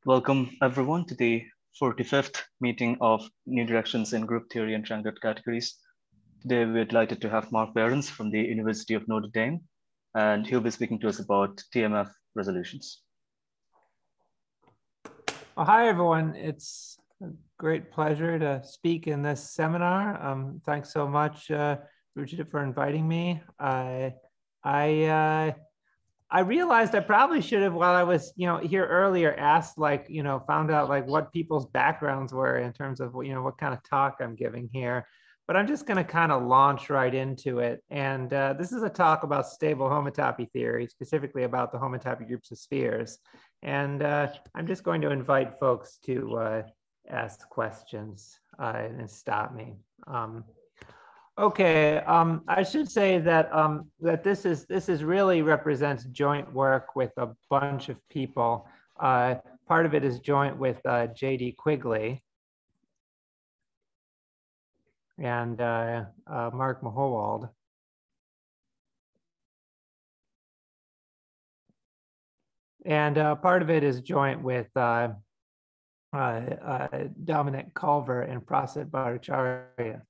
Welcome everyone to the 45th meeting of New Directions in Group Theory and Triangulated Categories. Today we're delighted to have Mark Behrens from the University of Notre Dame, and he'll be speaking to us about TMF resolutions. Well, hi everyone. It's a great pleasure to speak in this seminar. Thanks so much, Ruchita, for inviting me. I realized I probably should have, while I was, here earlier, asked, found out what people's backgrounds were in terms of, what kind of talk I'm giving here. But I'm just going to kind of launch right into it. And this is a talk about stable homotopy theory, specifically about the homotopy groups of spheres. And I'm just going to invite folks to ask questions and stop me. Okay, I should say that that this is really represents joint work with a bunch of people. Part of it is joint with J.D. Quigley and Mark Mahowald. And part of it is joint with Dominic Culver and Prasit Bhattacharya.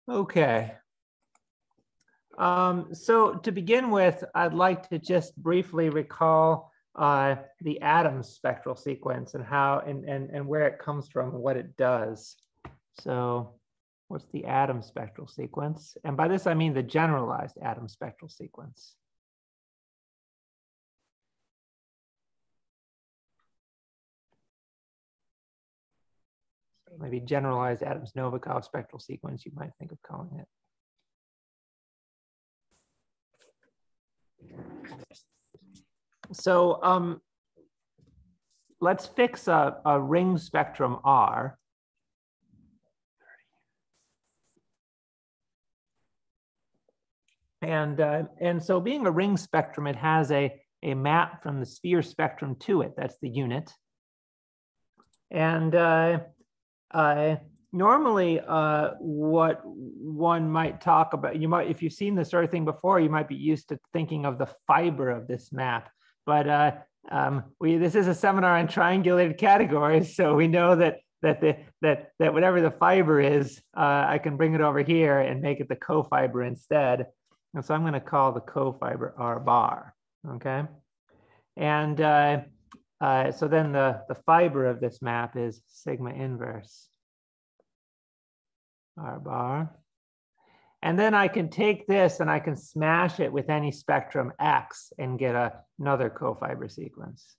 Okay. So to begin with, I'd like to just briefly recall the Adams spectral sequence and how and where it comes from and what it does. So what's the Adams spectral sequence? And by this, I mean the generalized Adams spectral sequence. Maybe generalized Adams-Novikov spectral sequence, you might think of calling it. So let's fix a ring spectrum R. And so being a ring spectrum, it has a map from the sphere spectrum to it. That's the unit. And normally what one might talk about, if you've seen this sort of thing before, you might be used to thinking of the fiber of this map. But this is a seminar on triangulated categories, so we know that whatever the fiber is, I can bring it over here and make it the cofiber instead. And so I'm going to call the cofiber R bar. Okay, and so then the fiber of this map is sigma inverse R bar. And then I can take this and I can smash it with any spectrum X and get another cofiber sequence.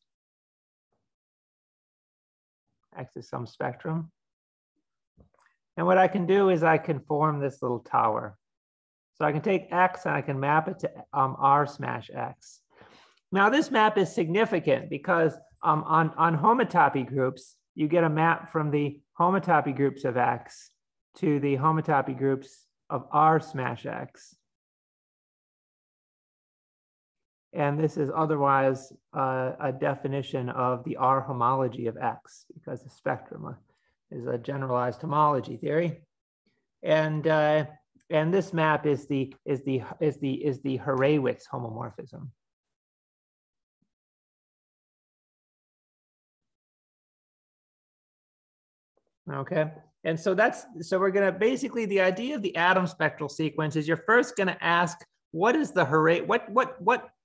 X is some spectrum. And what I can do is I can form this little tower. So I can take X and I can map it to R smash X. Now this map is significant because on homotopy groups, you get a map from the homotopy groups of X to the homotopy groups of R smash X. And this is otherwise a definition of the R homology of X, because the spectrum is a generalized homology theory. And this map is the Hurewicz homomorphism. Okay, and so we're going to basically, the idea of the Adams spectral sequence is you're first going to ask, what is the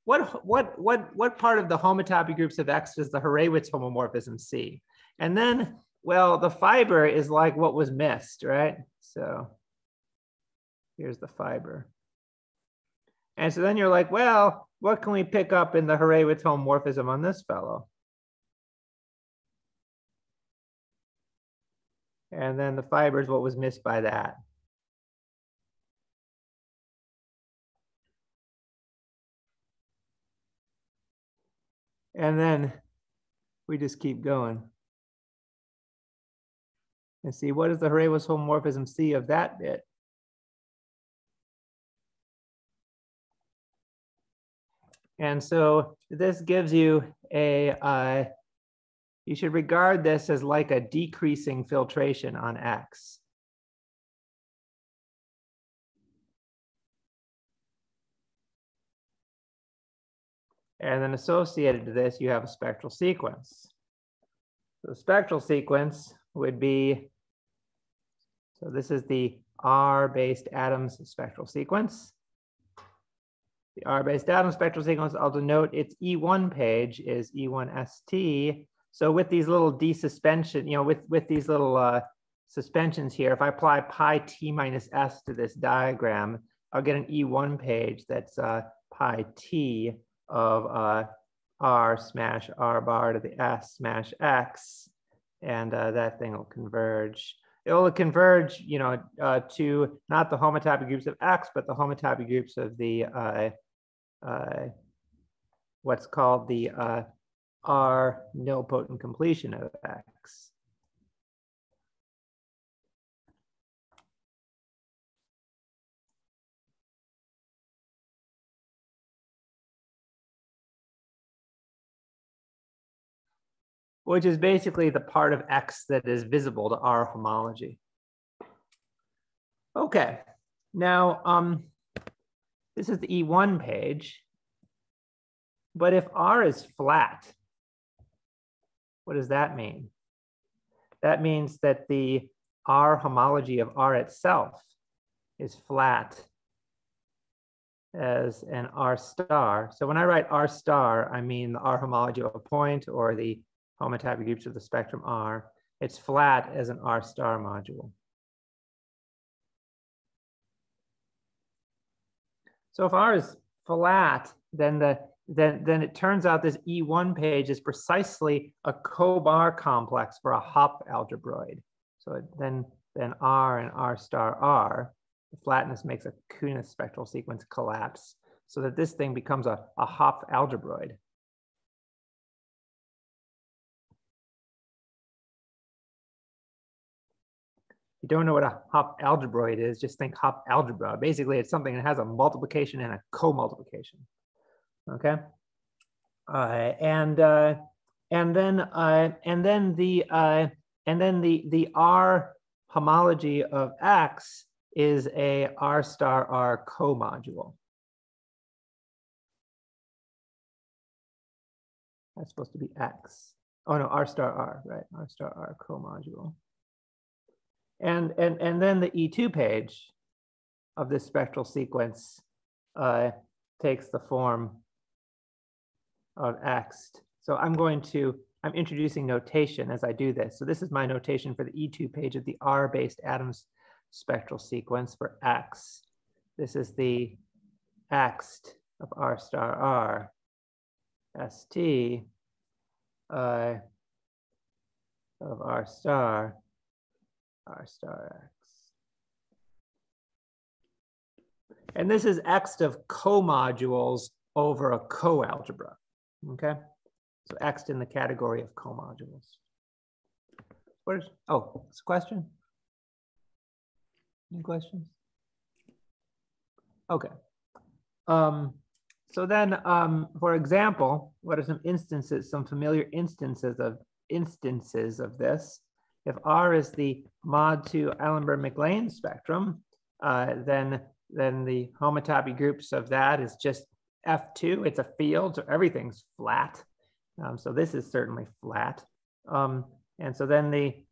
what part of the homotopy groups of X does the Hurewicz homomorphism see? And then, well, the fiber is like what was missed, right? So here's the fiber. And so then you're like, well, what can we pick up in the Hurewicz homomorphism on this fellow? And then the fiber is what was missed by that. And then we just keep going. And see, what does the Hurewicz homomorphism see of that bit? And so this gives you a you should regard this as like a decreasing filtration on X. And then associated to this, you have a spectral sequence. So the spectral sequence would be, so this is the R-based atoms spectral sequence. The R-based atom spectral sequence, I'll denote its E1 page is E1ST. So with these little desuspension, with these little suspensions here, if I apply pi t minus s to this diagram, I'll get an E1 page that's pi t of r smash r bar to the s smash x, and that thing will converge. It will converge, to not the homotopic groups of X, but the homotopic groups of the what's called the R nilpotent completion of X. Which is basically the part of X that is visible to R homology. Okay, now this is the E1 page, but if R is flat, what does that mean? That means that the R homology of R itself is flat as an R star. So when I write R star, I mean the R homology of a point or the homotopic groups of the spectrum R. It's flat as an R star module. So if R is flat, then it turns out this E1 page is precisely a co-bar complex for a hop algebroid. So then R and R star R, the flatness makes a Kunis spectral sequence collapse so that this thing becomes a hop algebroid. You don't know what a hop algebroid is, just think hop algebra. Basically, it's something that has a multiplication and a co-multiplication. Okay, and then the R homology of X is a R star R co-module. That's supposed to be X. Oh no, R star R, right? R star R co-module. And then the E2 page of this spectral sequence takes the form of X. So I'm introducing notation as I do this. So this is my notation for the E2 page of the R-based atoms spectral sequence for X. This is the X of R star R, ST of R star X. And this is X of comodules over a coalgebra, okay? So X in the category of comodules. What is, oh, it's a question? Any questions? Okay. So then, for example, what are some instances, some familiar instances of this? If R is the mod 2 Eilenberg-MacLane spectrum, then the homotopy groups of that is just F2. It's a field, so everything's flat. So this is certainly flat. And so then the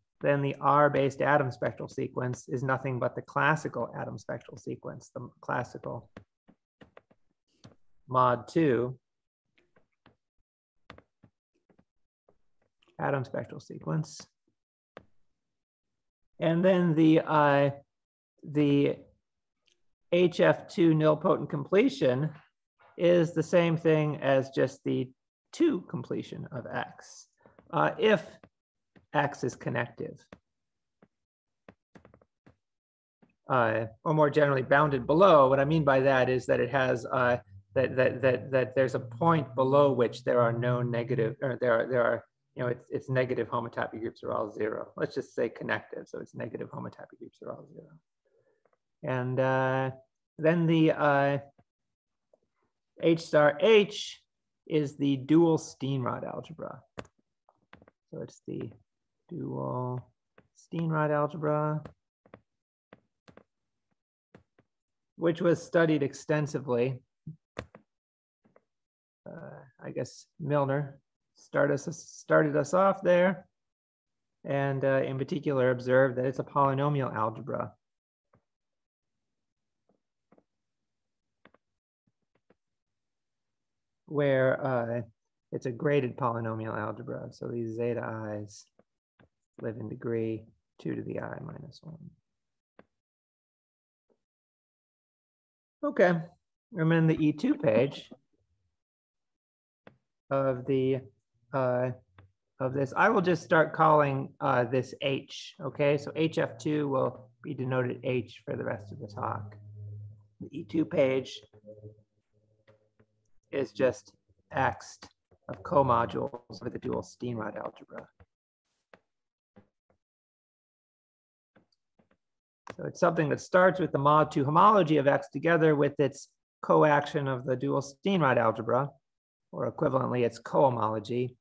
R-based atom spectral sequence is nothing but the classical atom spectral sequence, the classical mod 2 atom spectral sequence. And then the HF2 nilpotent completion is the same thing as just the 2 completion of X, if X is connective. Or more generally bounded below. What I mean by that is that it has that there's a point below which there are no negative, or there are its negative homotopy groups are all 0. Let's just say connective, so its negative homotopy groups are all 0. And then the H star H is the dual Steenrod algebra. So it's the dual Steenrod algebra, which was studied extensively. I guess Milner started us off there, and in particular observed that it's a polynomial algebra. Where it's a graded polynomial algebra. So these zeta i's live in degree 2 to the I minus 1. Okay, I'm in the E2 page of the of this. I will just start calling this H. Okay, so HF2 will be denoted H for the rest of the talk. The E2 page is just X of comodules with the dual Steenrod algebra. So it's something that starts with the mod 2 homology of X together with its coaction of the dual Steenrod algebra, or equivalently its cohomology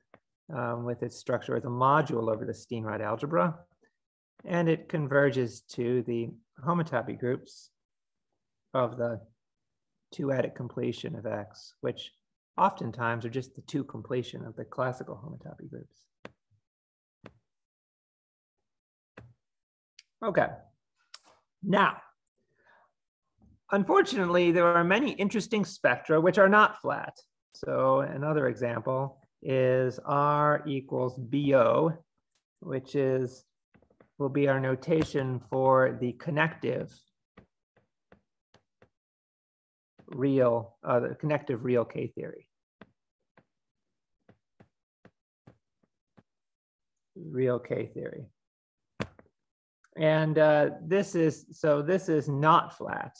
with its structure as a module over the Steenrod algebra. And it converges to the homotopy groups of the two-adic completion of X, which oftentimes are just the two completion of the classical homotopy groups. Okay. Now, unfortunately, there are many interesting spectra which are not flat. So another example is R equals BO, which will be our notation for the connective real, the connective real K theory. Real K theory. And this is not flat.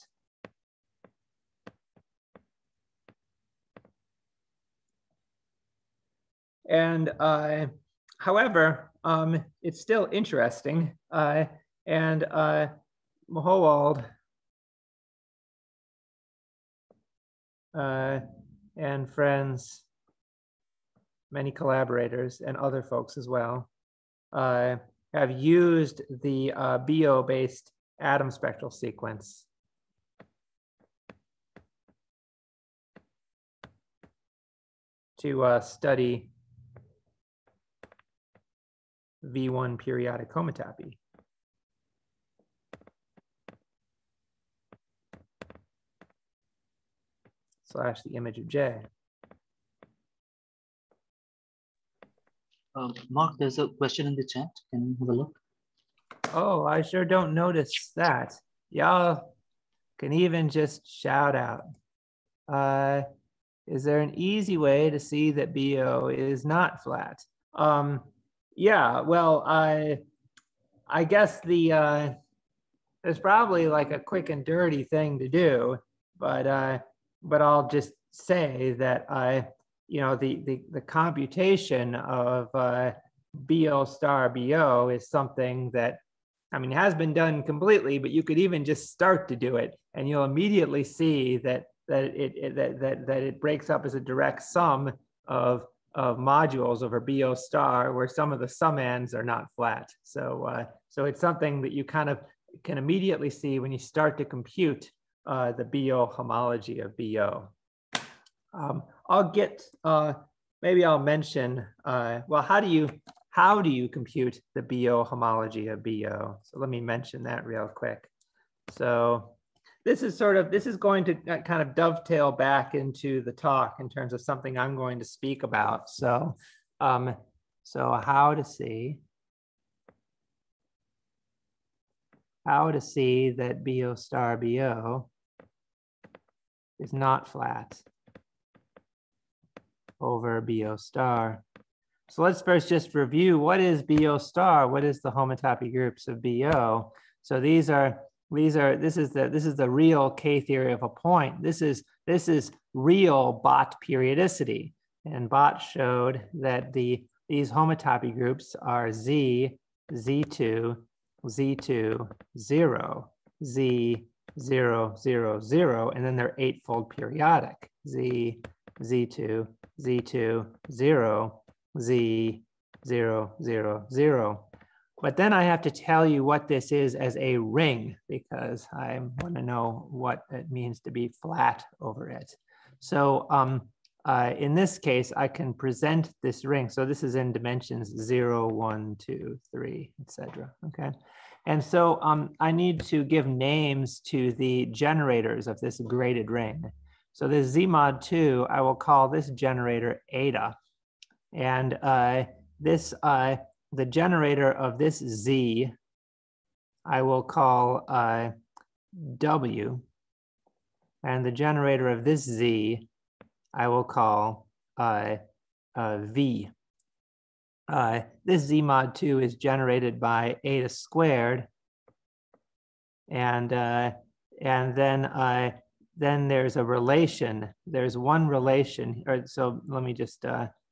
And however, it's still interesting. And Mohowald and friends, many collaborators and other folks as well, have used the BO-based atom spectral sequence to study V1 periodic homotopy. / the image of J. Mark, there's a question in the chat. Can you have a look? Oh, I sure don't notice that. Y'all can even just shout out. Is there an easy way to see that BO is not flat? Yeah, well, I guess there's probably like a quick and dirty thing to do, but I'll just say that you know, the computation of BO star BO is something that, I mean, has been done completely, but you could even just start to do it, and you'll immediately see that it breaks up as a direct sum of modules over BO star, where some of the summands are not flat. So so it's something that you kind of can immediately see when you start to compute the BO homology of BO. I'll get, maybe I'll mention, well, how do you compute the BO homology of BO? So let me mention that real quick. So this is going to kind of dovetail back into the talk in terms of something I'm going to speak about. So, so how to see that BO star BO is not flat over BO star. So let's first just review what is BO star, what is the homotopy groups of BO. So this is the real K theory of a point. This is real Bott periodicity, and Bott showed that these homotopy groups are Z, Z2, Z2, 0, Z, 0, 0, 0, and then they're eightfold periodic. Z, Z2, Z2, 0, Z, 0, 0, 0. But then I have to tell you what this is as a ring, because I want to know what it means to be flat over it. So in this case, I can present this ring. So this is in dimensions 0, 1, 2, 3, etc. Okay. And so I need to give names to the generators of this graded ring. So this Z mod 2, I will call this generator eta. And the generator of this Z, I will call W. And the generator of this Z, I will call V. This Z mod 2 is generated by eta squared. And then there's a relation. There's one relation. So let me just,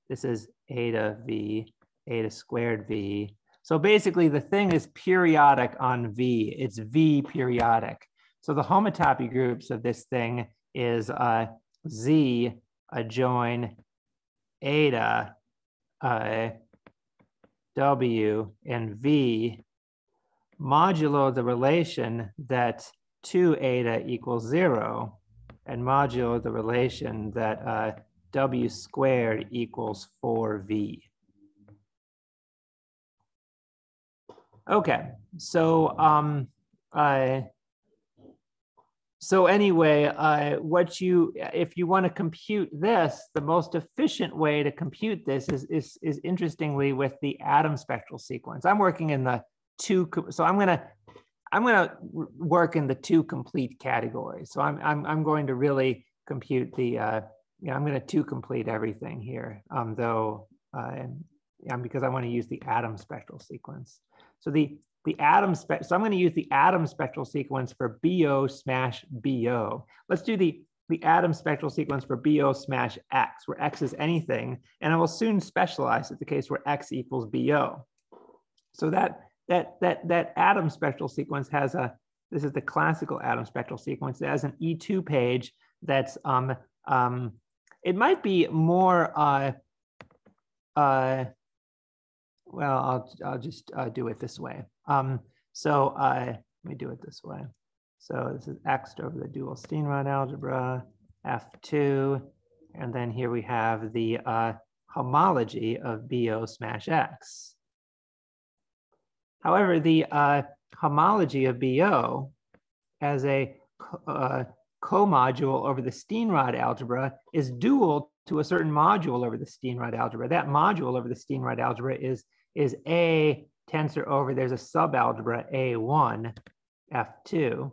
this is eta V, eta squared V. So basically the thing is periodic on V. It's V periodic. So the homotopy groups of this thing is Z adjoin eta W and V modulo the relation that 2 eta equals 0 and modulo the relation that W squared equals 4V. Okay, so anyway, if you want to compute this, the most efficient way to compute this is interestingly with the atom spectral sequence. I'm working in the so I'm gonna work in the 2 complete categories. So I'm going to really compute the I'm going to 2 complete everything here, because I want to use the atom spectral sequence. So so I'm going to use the atom spectral sequence for BO smash BO. Let's do the atom spectral sequence for BO smash X, where X is anything, and I will soon specialize it the case where X equals BO. So that atom spectral sequence has this is the classical atom spectral sequence. It has an E2 page that's it might be more well, I'll just do it this way. Let me do it this way. So this is X over the dual Steenrod algebra, F2, and then here we have the homology of BO smash X. However, the homology of BO as a co-module over the Steenrod algebra is dual to a certain module over the Steenrod algebra. That module over the Steenrod algebra is A tensor over, there's a subalgebra A1, F2.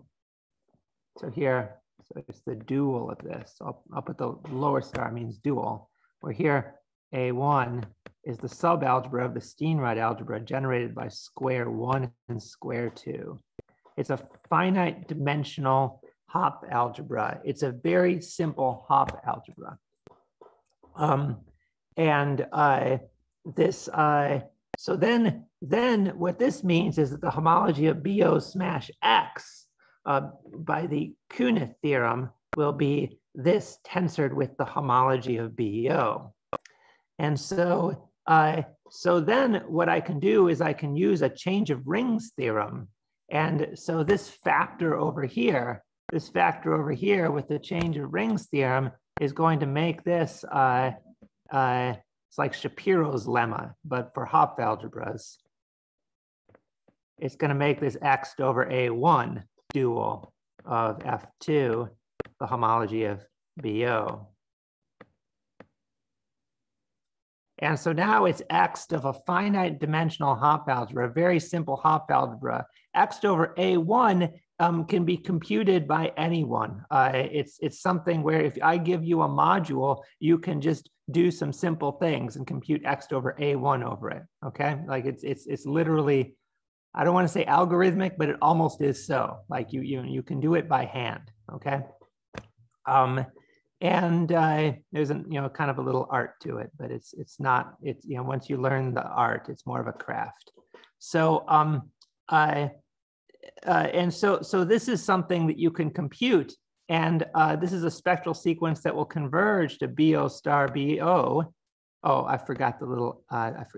So here, so it's the dual of this. So I'll put the lower star means dual, where here A1 is the subalgebra of the Steenrod algebra generated by square 1 and square 2. It's a finite dimensional Hopf algebra. It's a very simple Hopf algebra. So then what this means is that the homology of BO smash X by the Kuhne theorem will be this tensored with the homology of BO. And so then what I can do is I can use a change of rings theorem. And so this factor over here with the change of rings theorem is going to make this, it's like Shapiro's lemma, but for Hopf algebras. It's going to make this X over A1 dual of F2, the homology of BO. And so now it's X of a finite dimensional Hopf algebra, a very simple Hopf algebra. X over A1 can be computed by anyone. It's something where if I give you a module, you can just do some simple things and compute X over A1 over it, okay? Like it's literally, I don't want to say algorithmic, but it almost is so. Like you can do it by hand, okay? There's kind of a little art to it, but it's not, once you learn the art, it's more of a craft. So so this is something that you can compute, and this is a spectral sequence that will converge to BO star BO Oh, I forgot the little,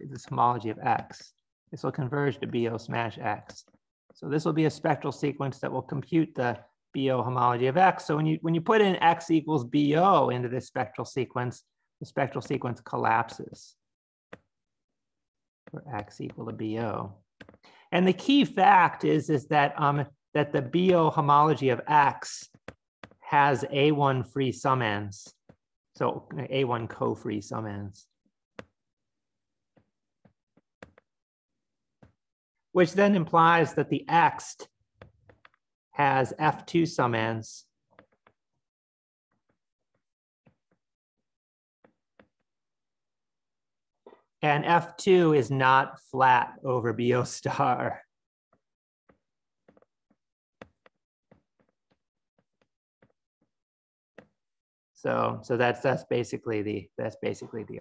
this homology of X. This will converge to BO smash X. So this will be a spectral sequence that will compute the BO homology of X. So when you put in X equals BO into this spectral sequence, the spectral sequence collapses for X equal to BO. And the key fact is that, that the BO homology of X has A1 free summands. So A1 co-free summands. Which then implies that the X has F2 summands. And F2 is not flat over BO star. So that's basically the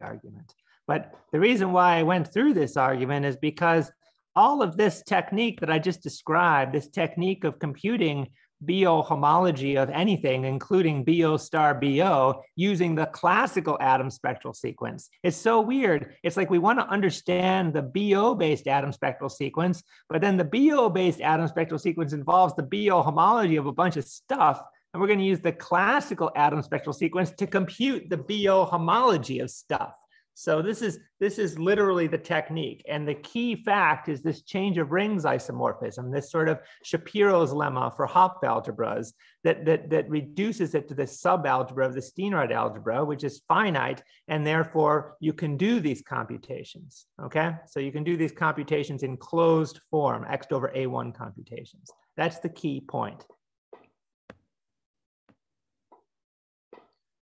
argument. But the reason why I went through this argument is because all of this technique that I just described, this technique of computing BO homology of anything, including BO star BO, using the classical atom spectral sequence. It's so weird. It's like we want to understand the BO-based atom spectral sequence, but then the BO-based atom spectral sequence involves the BO homology of a bunch of stuff, and we're going to use the classical atom spectral sequence to compute the BO homology of stuff. So this is literally the technique. And the key fact is this change of rings isomorphism, this sort of Shapiro's lemma for Hopf algebras that reduces it to the subalgebra of the Steenrod algebra, which is finite. And therefore, you can do these computations. OK, so you can do these computations in closed form, X over A1 computations. That's the key point.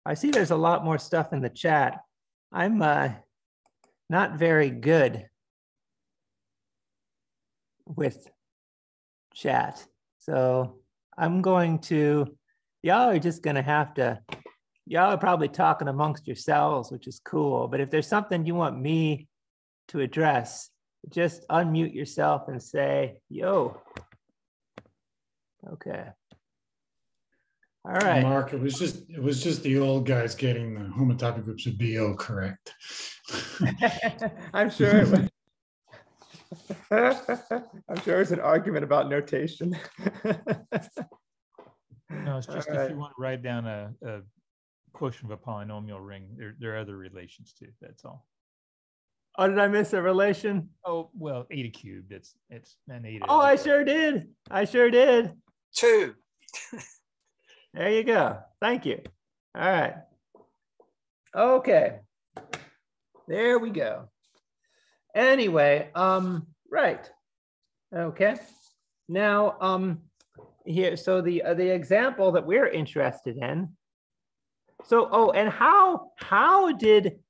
I see there's a lot more stuff in the chat. I'm not very good with chat. So I'm going to, y'all are just going to have to, y'all are probably talking amongst yourselves, which is cool. But if there's something you want me to address, just unmute yourself and say, yo. Okay. All right. Mark, it was just the old guys getting the homotopy groups of BO correct. I'm sure it was. I'm sure it's an argument about notation. No, it's just if you want to write down a quotient of a polynomial ring, there are other relations too. That's all. Oh, did I miss a relation? Oh, well, eta cubed. It's an eta. Oh, I sure did. I sure did. 2. There you go. Thank you. All right. Okay. There we go. Anyway, right. Okay. Now, here, so the example that we're interested in. So, oh, and how did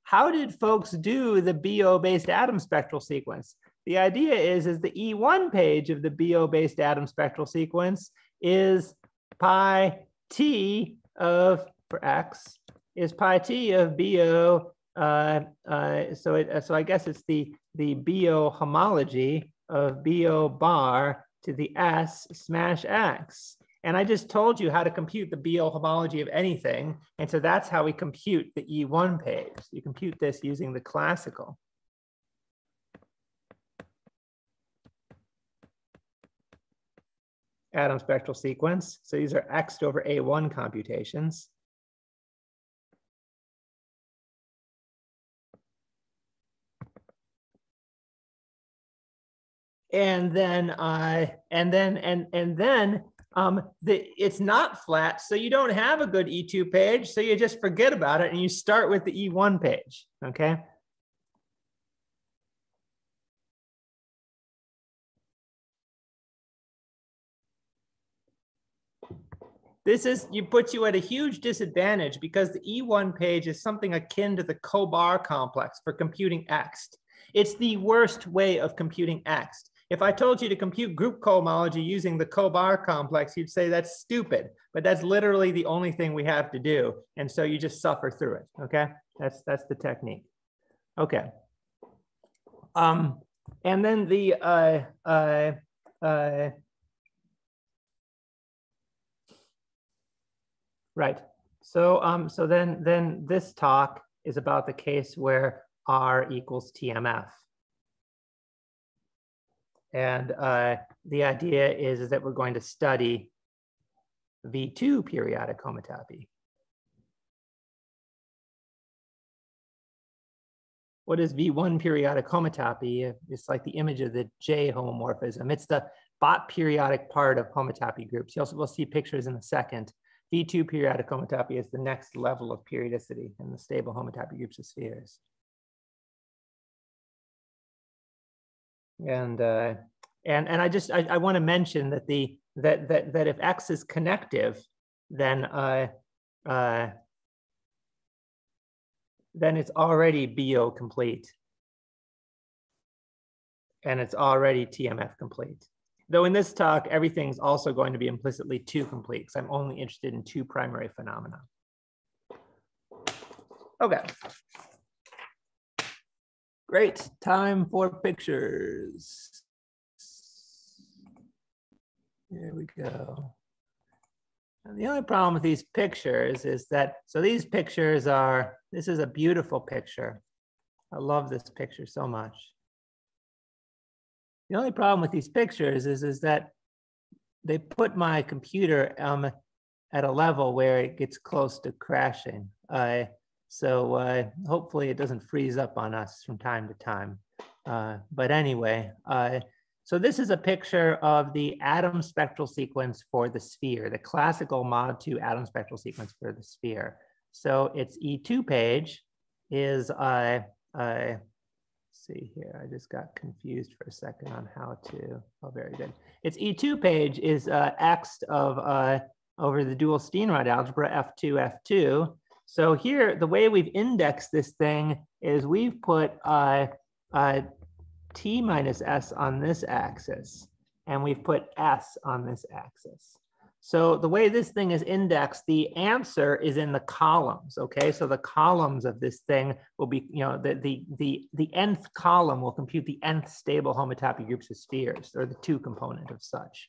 folks do the BO-based atom spectral sequence? The idea is the E1 page of the BO-based atom spectral sequence is pi t of, for X, is pi t of BO. So I guess it's the BO homology of BO bar to the S smash X. And I just told you how to compute the BO homology of anything. And so that's how we compute the E1 page. You compute this using the classical. Atom spectral sequence. So these are X over A1 computations. And then it's not flat, so you don't have a good E2 page, so you just forget about it and you start with the E1 page, okay? This puts you at a huge disadvantage because the E1 page is something akin to the cobar complex for computing X. It's the worst way of computing X. If I told you to compute group cohomology using the cobar complex, you'd say that's stupid, but that's literally the only thing we have to do. And so you just suffer through it, okay? That's the technique. Okay. And then the, right. So, so then this talk is about the case where R equals TMF. And the idea is that we're going to study V2 periodic homotopy. What is V1 periodic homotopy? It's like the image of the J homomorphism. It's the bot periodic part of homotopy groups. You also will see pictures in a second. V2 periodic homotopy is the next level of periodicity in the stable homotopy groups of spheres. And I want to mention that that if X is connective, then it's already BO complete. And it's already TMF complete. Though in this talk, everything's also going to be implicitly 2 complete, because I'm only interested in 2 primary phenomena. Okay. Great, time for pictures. Here we go. And the only problem with these pictures is that, so these pictures are, this is a beautiful picture. I love this picture so much. The only problem with these pictures is that they put my computer at a level where it gets close to crashing. So hopefully it doesn't freeze up on us from time to time. But anyway, so this is a picture of the atom spectral sequence for the sphere, the classical mod 2 atom spectral sequence for the sphere. So its E2 page is, see here, I just got confused for a second on how to, oh, very good. Its E2 page is X'd of over the dual Steenrod algebra F2, F2. So here, the way we've indexed this thing is we've put T minus S on this axis, and we've put S on this axis. So the way this thing is indexed, the answer is in the columns, okay? So the columns of this thing will be, you know, the nth column will compute the nth stable homotopy groups of spheres, or the 2 component of such.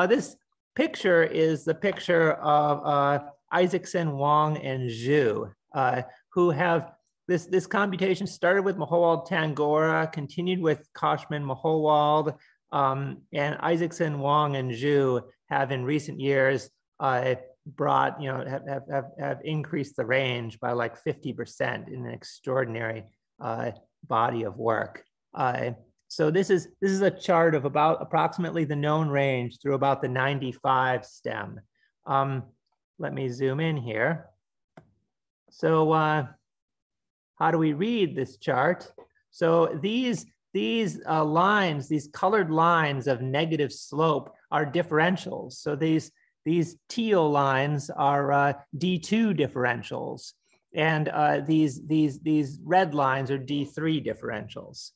This picture is the picture of Isaacson, Wang, and Zhu, who have this computation started with Mahowald Tangora, continued with Koshman Mahowald, and Isaacson, Wang, and Zhu have in recent years brought, you know, have increased the range by like 50% in an extraordinary body of work. So this is a chart of about approximately the known range through about the 95 stem. Let me zoom in here. So how do we read this chart? So these lines, these colored lines of negative slope are differentials. So these teal lines are D2 differentials, and these red lines are D3 differentials.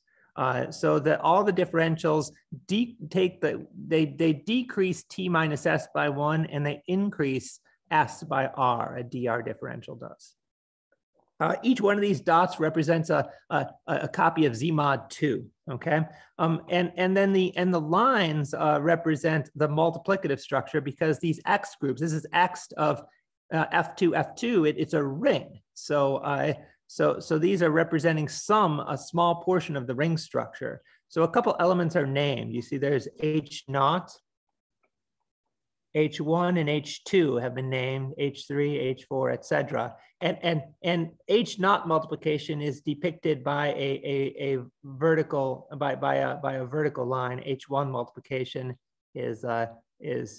So that all the differentials they decrease T minus S by 1, and they increase S by R, a DR differential does. Each one of these dots represents a copy of Z mod 2, okay? And then the lines represent the multiplicative structure, because these X groups, this is X of F2, F2, it's a ring. So these are representing a small portion of the ring structure. So a couple elements are named. You see there's H0, H1 and H2 have been named, H3, H4, etc. And H0 multiplication is depicted by a vertical by a vertical line. H1 multiplication is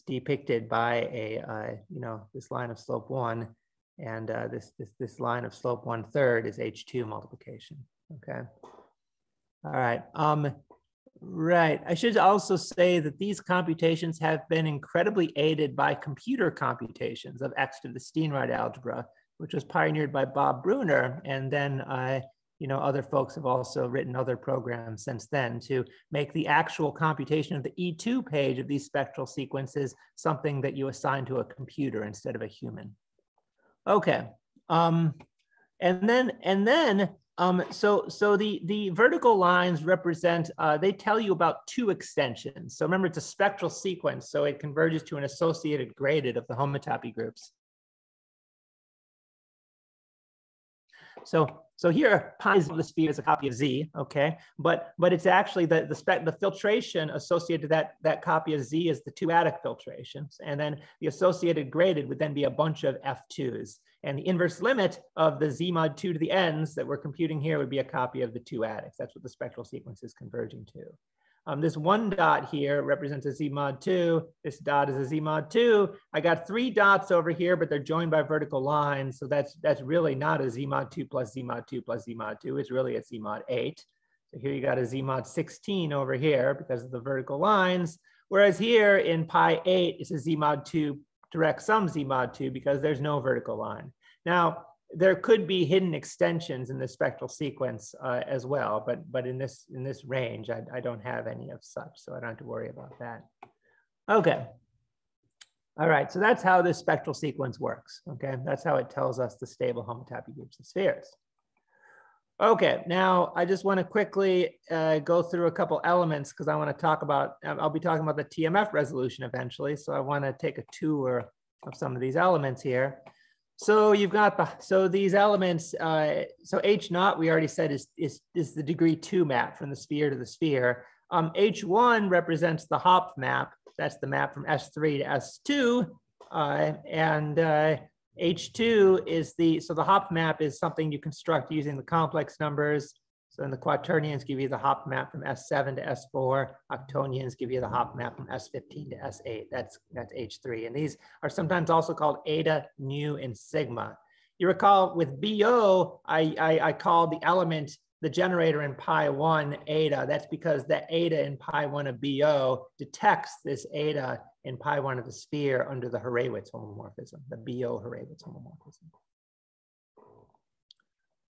depicted by a this line of slope 1, and this line of slope 1/3 is H2 multiplication. Okay. All right. Right. I should also say that these computations have been incredibly aided by computer computations of X to the Steenrod algebra, which was pioneered by Bob Bruner. And then, other folks have also written other programs since then to make the actual computation of the E2 page of these spectral sequences something that you assign to a computer instead of a human. Okay. So the vertical lines represent, they tell you about 2 extensions. So remember, it's a spectral sequence, so it converges to an associated graded of the homotopy groups. So So here, pi of the sphere is a copy of Z, okay? But it's actually the filtration associated to that copy of Z is the two-adic filtrations. And then the associated graded would then be a bunch of F2s. And the inverse limit of the Z mod 2 to the ends that we're computing here would be a copy of the two adics. That's what the spectral sequence is converging to. This one dot here represents a Z mod 2. This dot is a Z mod 2. I got 3 dots over here, but they're joined by vertical lines. So that's really not a Z mod 2 plus Z mod 2 plus Z mod 2. It's really a Z mod 8. So here you got a Z mod 16 over here because of the vertical lines. Whereas here in pi 8, it's a Z mod 2 direct sum Z mod 2 because there's no vertical line. Now, there could be hidden extensions in the spectral sequence as well, but in this range, I don't have any of such, so I don't have to worry about that. Okay. All right, so that's how this spectral sequence works, okay? That's how it tells us the stable homotopy groups of spheres. Okay, now I just want to quickly go through a couple elements because I want to talk about, I'll be talking about the TMF resolution eventually, so I want to take a tour of some of these elements here. So you've got so these elements, so H naught we already said is the degree 2 map from the sphere to the sphere. H1 represents the hop map. That's the map from S3 to S2. And H2 is so the hop map is something you construct using the complex numbers. So then the quaternions give you the hop map from S7 to S4. Octonions give you the hop map from S15 to S8. That's H3. And these are sometimes also called eta, nu, and sigma. You recall with BO, I called the element, the generator in pi 1 eta. That's because the eta in pi 1 of BO detects this eta in pi 1 of the sphere under the Hurewicz homomorphism, the BO Hurewicz homomorphism.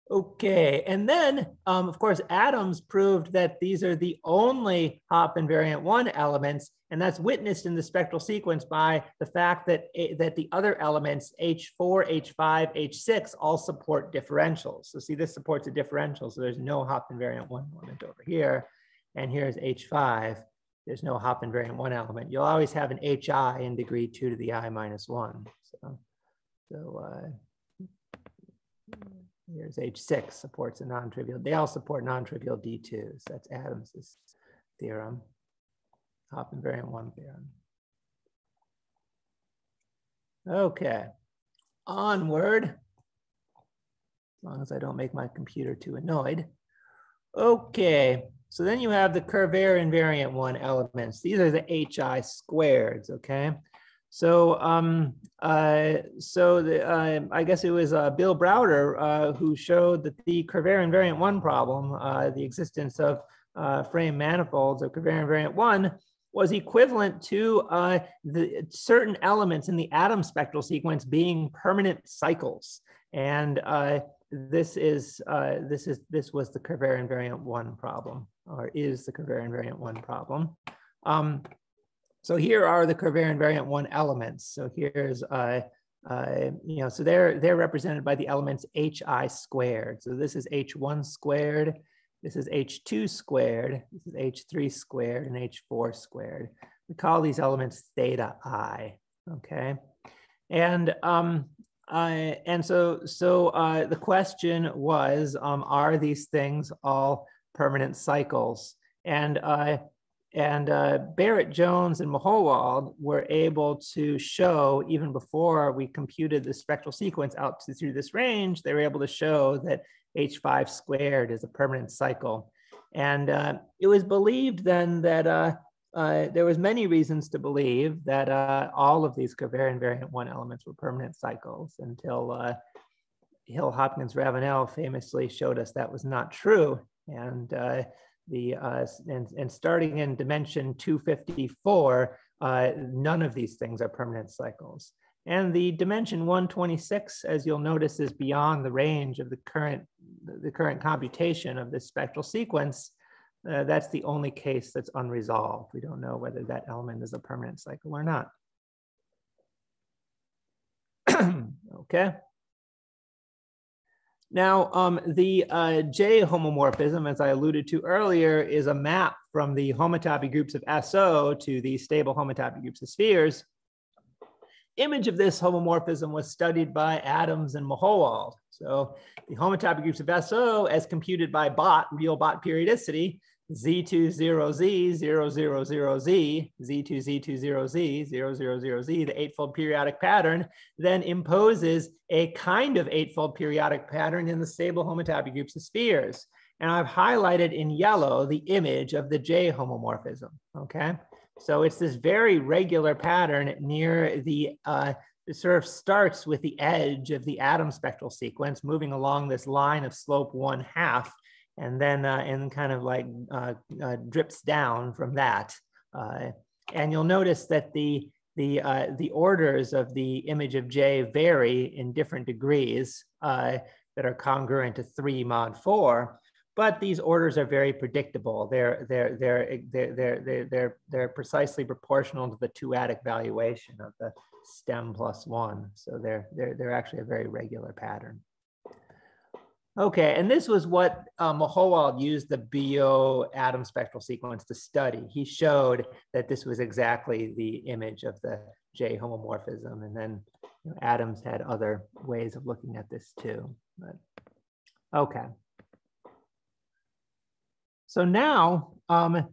Okay, and then, of course, Adams proved that these are the only hop invariant 1 elements, and that's witnessed in the spectral sequence by the fact that the other elements, H4, H5, H6, all support differentials. So see, this supports a differential, so there's no hop invariant 1 element over here. And here's H5. There's no hop invariant 1 element. You'll always have an HI in degree 2 to the I minus 1. Here's H6 supports a non-trivial. They all support non-trivial D2s. That's Adams's theorem, hop invariant 1 theorem. Okay, onward. As long as I don't make my computer too annoyed. Okay, so then you have the Curvaire invariant 1 elements. These are the HI squareds, okay? So, I guess it was Bill Browder who showed that the Curvaire invariant 1 problem, the existence of frame manifolds of Curvaire invariant 1, was equivalent to the certain elements in the atom spectral sequence being permanent cycles, and this was the Curvaire invariant 1 problem, or is the Curvaire invariant 1 problem. So here are the Curvaire invariant 1 elements. So here's, so they're represented by the elements HI squared. So this is H1 squared, this is H2 squared, this is H3 squared, and H4 squared. We call these elements theta I, okay? And so the question was, are these things all permanent cycles? And Barrett, Jones, and Mahowald were able to show, even before we computed the spectral sequence out through this range, they were able to show that H5 squared is a permanent cycle. And it was believed then that there was many reasons to believe that all of these Curvaire invariant 1 elements were permanent cycles until Hill, Hopkins, Ravenel famously showed us that was not true. And starting in dimension 254, none of these things are permanent cycles. And the dimension 126, as you'll notice, is beyond the range of the current computation of this spectral sequence. That's the only case that's unresolved. We don't know whether that element is a permanent cycle or not. Okay. Now, the J homomorphism, as I alluded to earlier, is a map from the homotopy groups of SO to the stable homotopy groups of spheres. image of this homomorphism was studied by Adams and Mahowald. So the homotopy groups of SO as computed by real bot periodicity, Z20Z, 000Z, Z2Z20Z, 000Z, the eightfold periodic pattern, then imposes a kind of eightfold periodic pattern in the stable homotopy groups of spheres. And I've highlighted in yellow the image of the J homomorphism, okay? So it's this very regular pattern near the, it sort of starts with the edge of the atom spectral sequence, moving along this line of slope 1/2, and then and kind of like drips down from that. And you'll notice that the orders of the image of J vary in different degrees that are congruent to 3 mod 4. But these orders are very predictable. They're precisely proportional to the 2-adic valuation of the stem plus 1. So they're actually a very regular pattern. Okay, and this was what Mahowald used the BO atom spectral sequence to study. He showed that this was exactly the image of the J homomorphism, and then Adams had other ways of looking at this too. But, okay. So now, but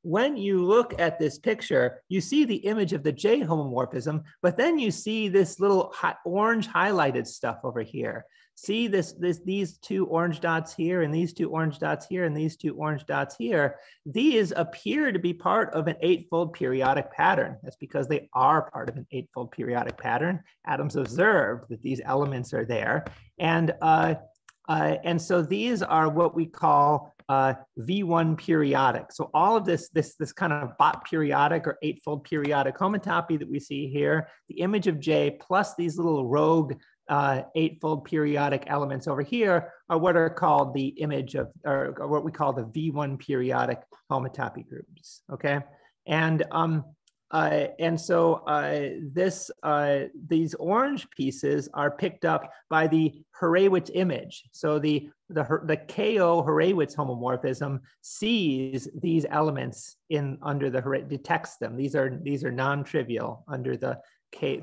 when you look at this picture, you see the image of the J homomorphism, but then you see this little orange highlighted stuff over here. See these 2 orange dots here, and these 2 orange dots here, and these 2 orange dots here. These appear to be part of an eightfold periodic pattern. That's because they are part of an eightfold periodic pattern. Adams observed that these elements are there, and so these are what we call V1 periodic. So all of this kind of bot periodic or eightfold periodic homotopy that we see here, the image of J plus these little rogue eightfold periodic elements over here are what are called the image of, or what we call the V1 periodic homotopy groups. Okay, and so these orange pieces are picked up by the Hurewicz image. So the KO Hurewicz homomorphism sees these elements under the detects them. These are non-trivial under the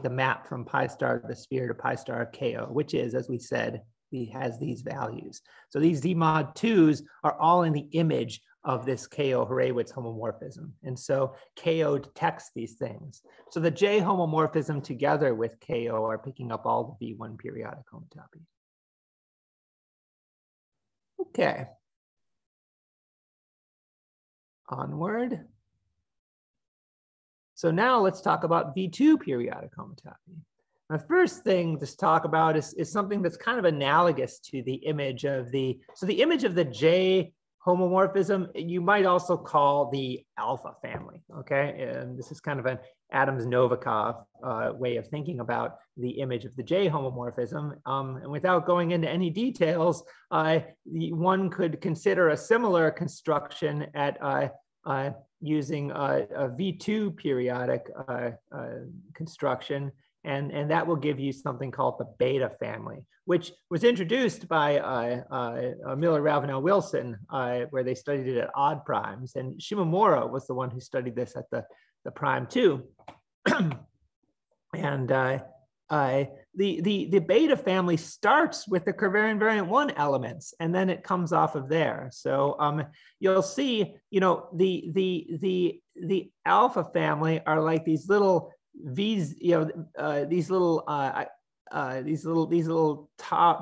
map from pi star of the sphere to pi star of KO, which is, as we said, he has these values. So these Z mod 2s are all in the image of this KO Hurewicz homomorphism. And so KO detects these things. So the J homomorphism together with KO are picking up all the V1 periodic homotopy. Okay. Onward. So now let's talk about V2 periodic homotopy. The first thing to talk about is something that's kind of analogous to the image of the image of the J homomorphism, you might also call the alpha family, okay? And this is kind of an Adams-Novikov way of thinking about the image of the J homomorphism. And without going into any details, one could consider a similar construction at using a V2 periodic construction. And that will give you something called the beta family, which was introduced by Miller, Ravenel, Wilson, where they studied it at odd primes. And Shimomura was the one who studied this at the prime 2. And the beta family starts with the covariant variant 1 elements, and then it comes off of there. So you'll see, the alpha family are like these little these little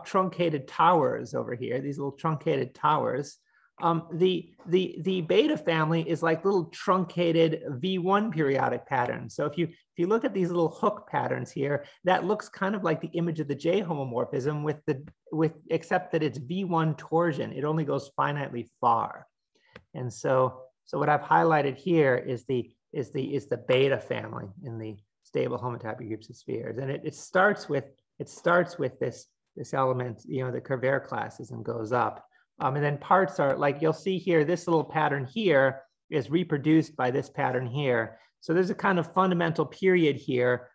truncated towers over here, these little truncated towers. The beta family is like little truncated V1 periodic patterns. So if you look at these little hook patterns here, that looks kind of like the image of the J homomorphism except that it's V1 torsion. It only goes finitely far. And so what I've highlighted here is the beta family in the stable homotopy groups of spheres, and it starts with this element, the Curvaire classes, and goes up, and then parts are like you'll see here. This little pattern here is reproduced by this pattern here. So there's a kind of fundamental period here.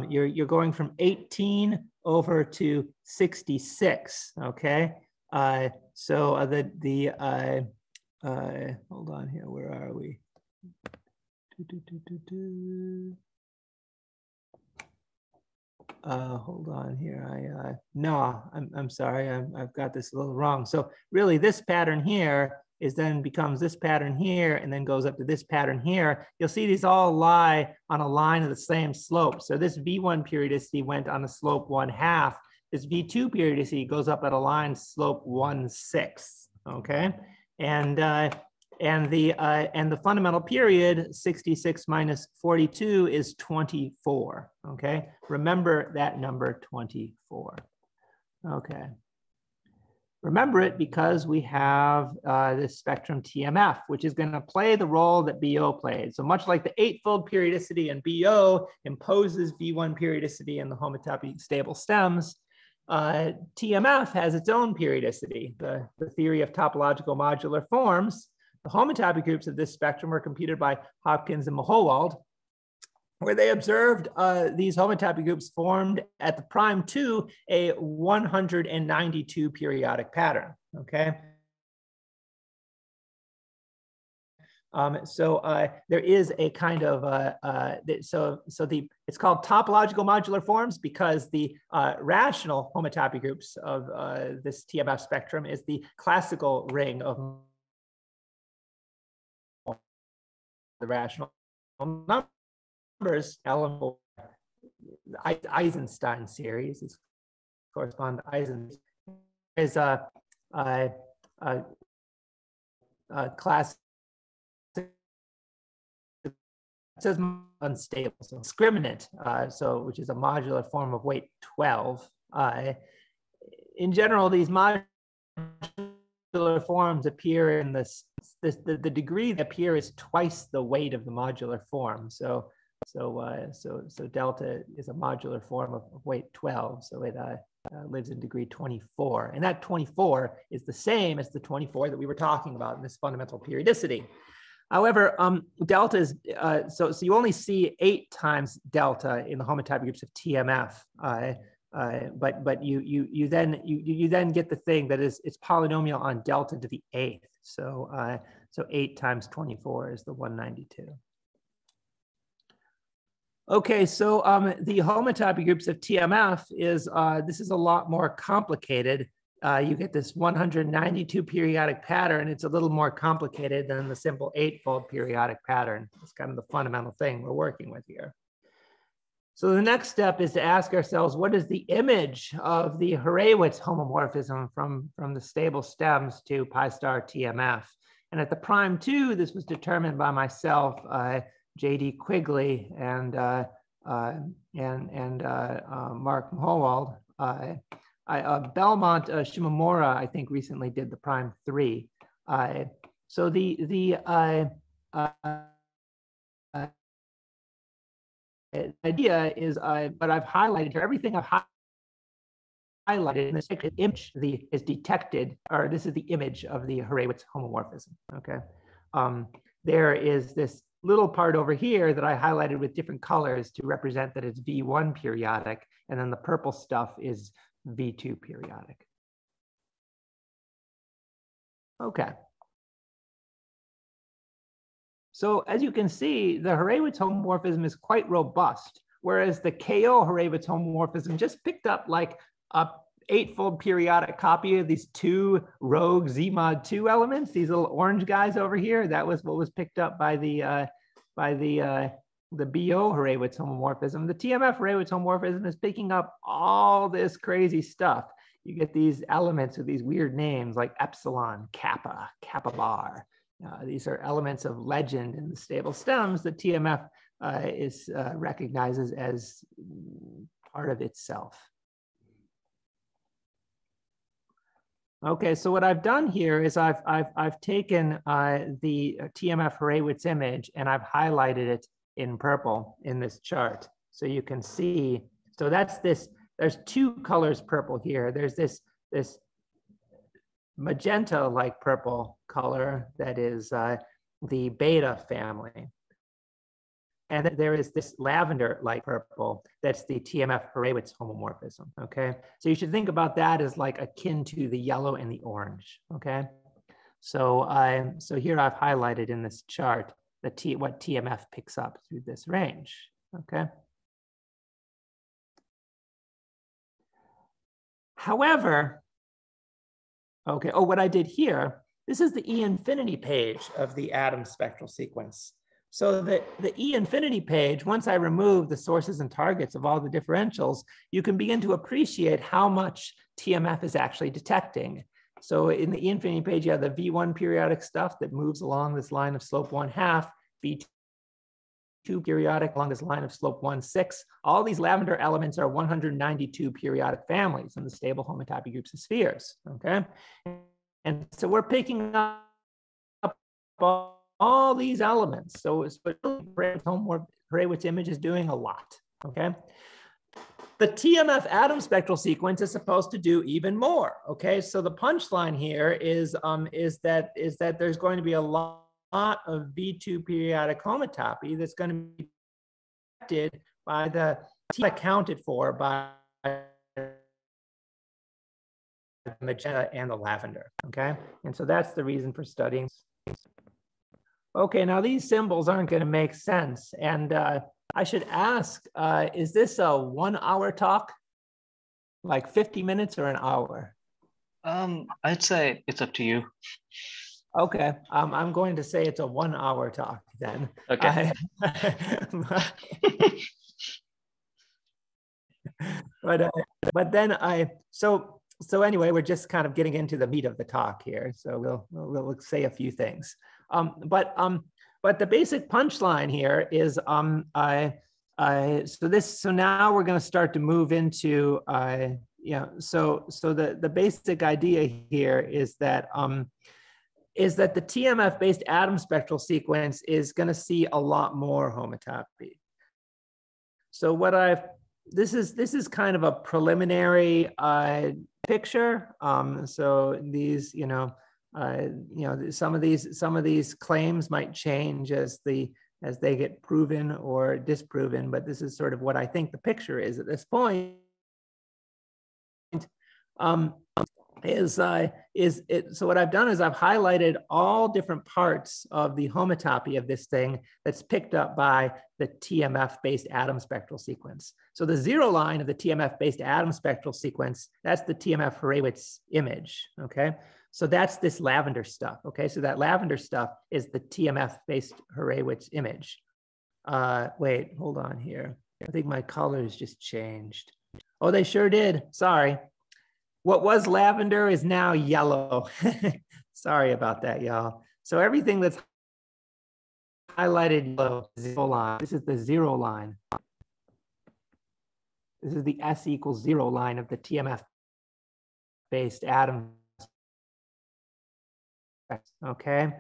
You're going from 18 over to 66. Okay, so hold on here. Where are we? Hold on here. No, I'm sorry. I've got this a little wrong. So really this pattern here is then becomes this pattern here and then goes up to this pattern here. You'll see these all lie on a line of the same slope. So this V1 periodicity went on a slope 1/2. This V2 periodicity goes up at a line slope 1/6. Okay. And the fundamental period 66 minus 42 is 24. Okay, remember that number 24. Okay, remember it because we have this spectrum TMF, which is going to play the role that BO played. So much like the 8-fold periodicity in BO imposes V1 periodicity in the homotopy stable stems, TMF has its own periodicity, the theory of topological modular forms. The homotopy groups of this spectrum were computed by Hopkins and Mahowald, where they observed these homotopy groups formed at the prime 2 a 192 periodic pattern. Okay. There is a kind of it's called topological modular forms because the rational homotopy groups of this TMF spectrum is the classical ring of the rational numbers, element Eisenstein series is correspond to Eisenstein is a class. It says unstable, so discriminant, which is a modular form of weight 12. In general, these modular forms appear in the degree they appear is twice the weight of the modular form. So delta is a modular form of weight 12. So it lives in degree 24, and that 24 is the same as the 24 that we were talking about in this fundamental periodicity. However, delta is so you only see 8 times delta in the homotopy groups of TMF. But you then get the thing that is it's polynomial on delta to the 8th. So 8 times 24 is the 192. Okay, so the homotopy groups of TMF is this is a lot more complicated. You get this 192 periodic pattern. It's a little more complicated than the simple 8-fold periodic pattern. It's kind of the fundamental thing we're working with here. So the next step is to ask ourselves, what is the image of the Hurewicz homomorphism from the stable stems to pi star TMF? And at the prime 2, this was determined by myself, J.D. Quigley, and Mark Mahowald. Belmont Shimomura, I think, recently did the prime 3. So the idea is, but I've highlighted here, everything I've highlighted in this image is detected, or this is the image of the Hurewicz homomorphism, okay? There is this little part over here that I highlighted with different colors to represent that it's V1 periodic, and then the purple stuff is V2 periodic. Okay. So as you can see, the Hurewicz homomorphism is quite robust, whereas the KO Hurewicz homomorphism just picked up like a 8-fold periodic copy of these 2 rogue Z mod 2 elements, these little orange guys over here. That was what was picked up by the BO Hurewicz homomorphism. The TMF Hurewicz homomorphism is picking up all this crazy stuff. You get these elements with these weird names like epsilon, kappa, kappa bar. These are elements of legend in the stable stems that TMF recognizes as part of itself. Okay, so what I've done here is I've taken the TMF Hurewicz image and I've highlighted it in purple in this chart. So you can see, so that's this, there's 2 colors purple here. There's this magenta-like purple color that is the beta family. And then there is this lavender-like purple that's the TMF Hurewicz homomorphism, okay? So you should think about that as like akin to the yellow and the orange, okay? So, so here I've highlighted in this chart what TMF picks up through this range, okay? However, okay, oh, what I did here, this is the E infinity page of the atom spectral sequence. So the E infinity page, once I remove the sources and targets of all the differentials, you can begin to appreciate how much TMF is actually detecting. So in the E infinity page, you have the V1 periodic stuff that moves along this line of slope 1/2, V2 periodic along this line of slope 1/6. All these lavender elements are 192 periodic families in the stable homotopy groups of spheres, okay? And so we're picking up all these elements. So Hurewicz image is doing a lot, okay? The TMF atom spectral sequence is supposed to do even more, okay? So the punchline here is that there's going to be a lot of V2 periodic homotopy that's going to be affected by the accounted for by the magenta and the lavender, okay? And so that's the reason for studying. Okay, now these symbols aren't going to make sense. And I should ask, is this a 1 hour talk? Like 50 minutes or an hour? I'd say it's up to you. Okay, I'm going to say it's a 1 hour talk then. Okay. But then so anyway, we're just kind of getting into the meat of the talk here. So we'll say a few things. But the basic punchline here is so now we're going to start to move into so the basic idea here is that the TMF based atom spectral sequence is going to see a lot more homotopy. So this is kind of a preliminary picture. So these, some of these claims might change as they get proven or disproven, but this is sort of what I think the picture is at this point. So what I've done is I've highlighted all different parts of the homotopy of this thing that's picked up by the TMF-based atom spectral sequence. So the 0 line of the TMF-based atom spectral sequence, that's the TMF Hurewicz image, okay? So that's this lavender stuff, okay? So that lavender stuff is the TMF-based Hurewicz image. Wait, hold on here. I think my colors just changed. Oh, they sure did, sorry. What was lavender is now yellow. Sorry about that, y'all. So everything that's highlighted yellow, 0 line. This is the 0 line. This is the S equals 0 line of the TMF-based atom. Okay,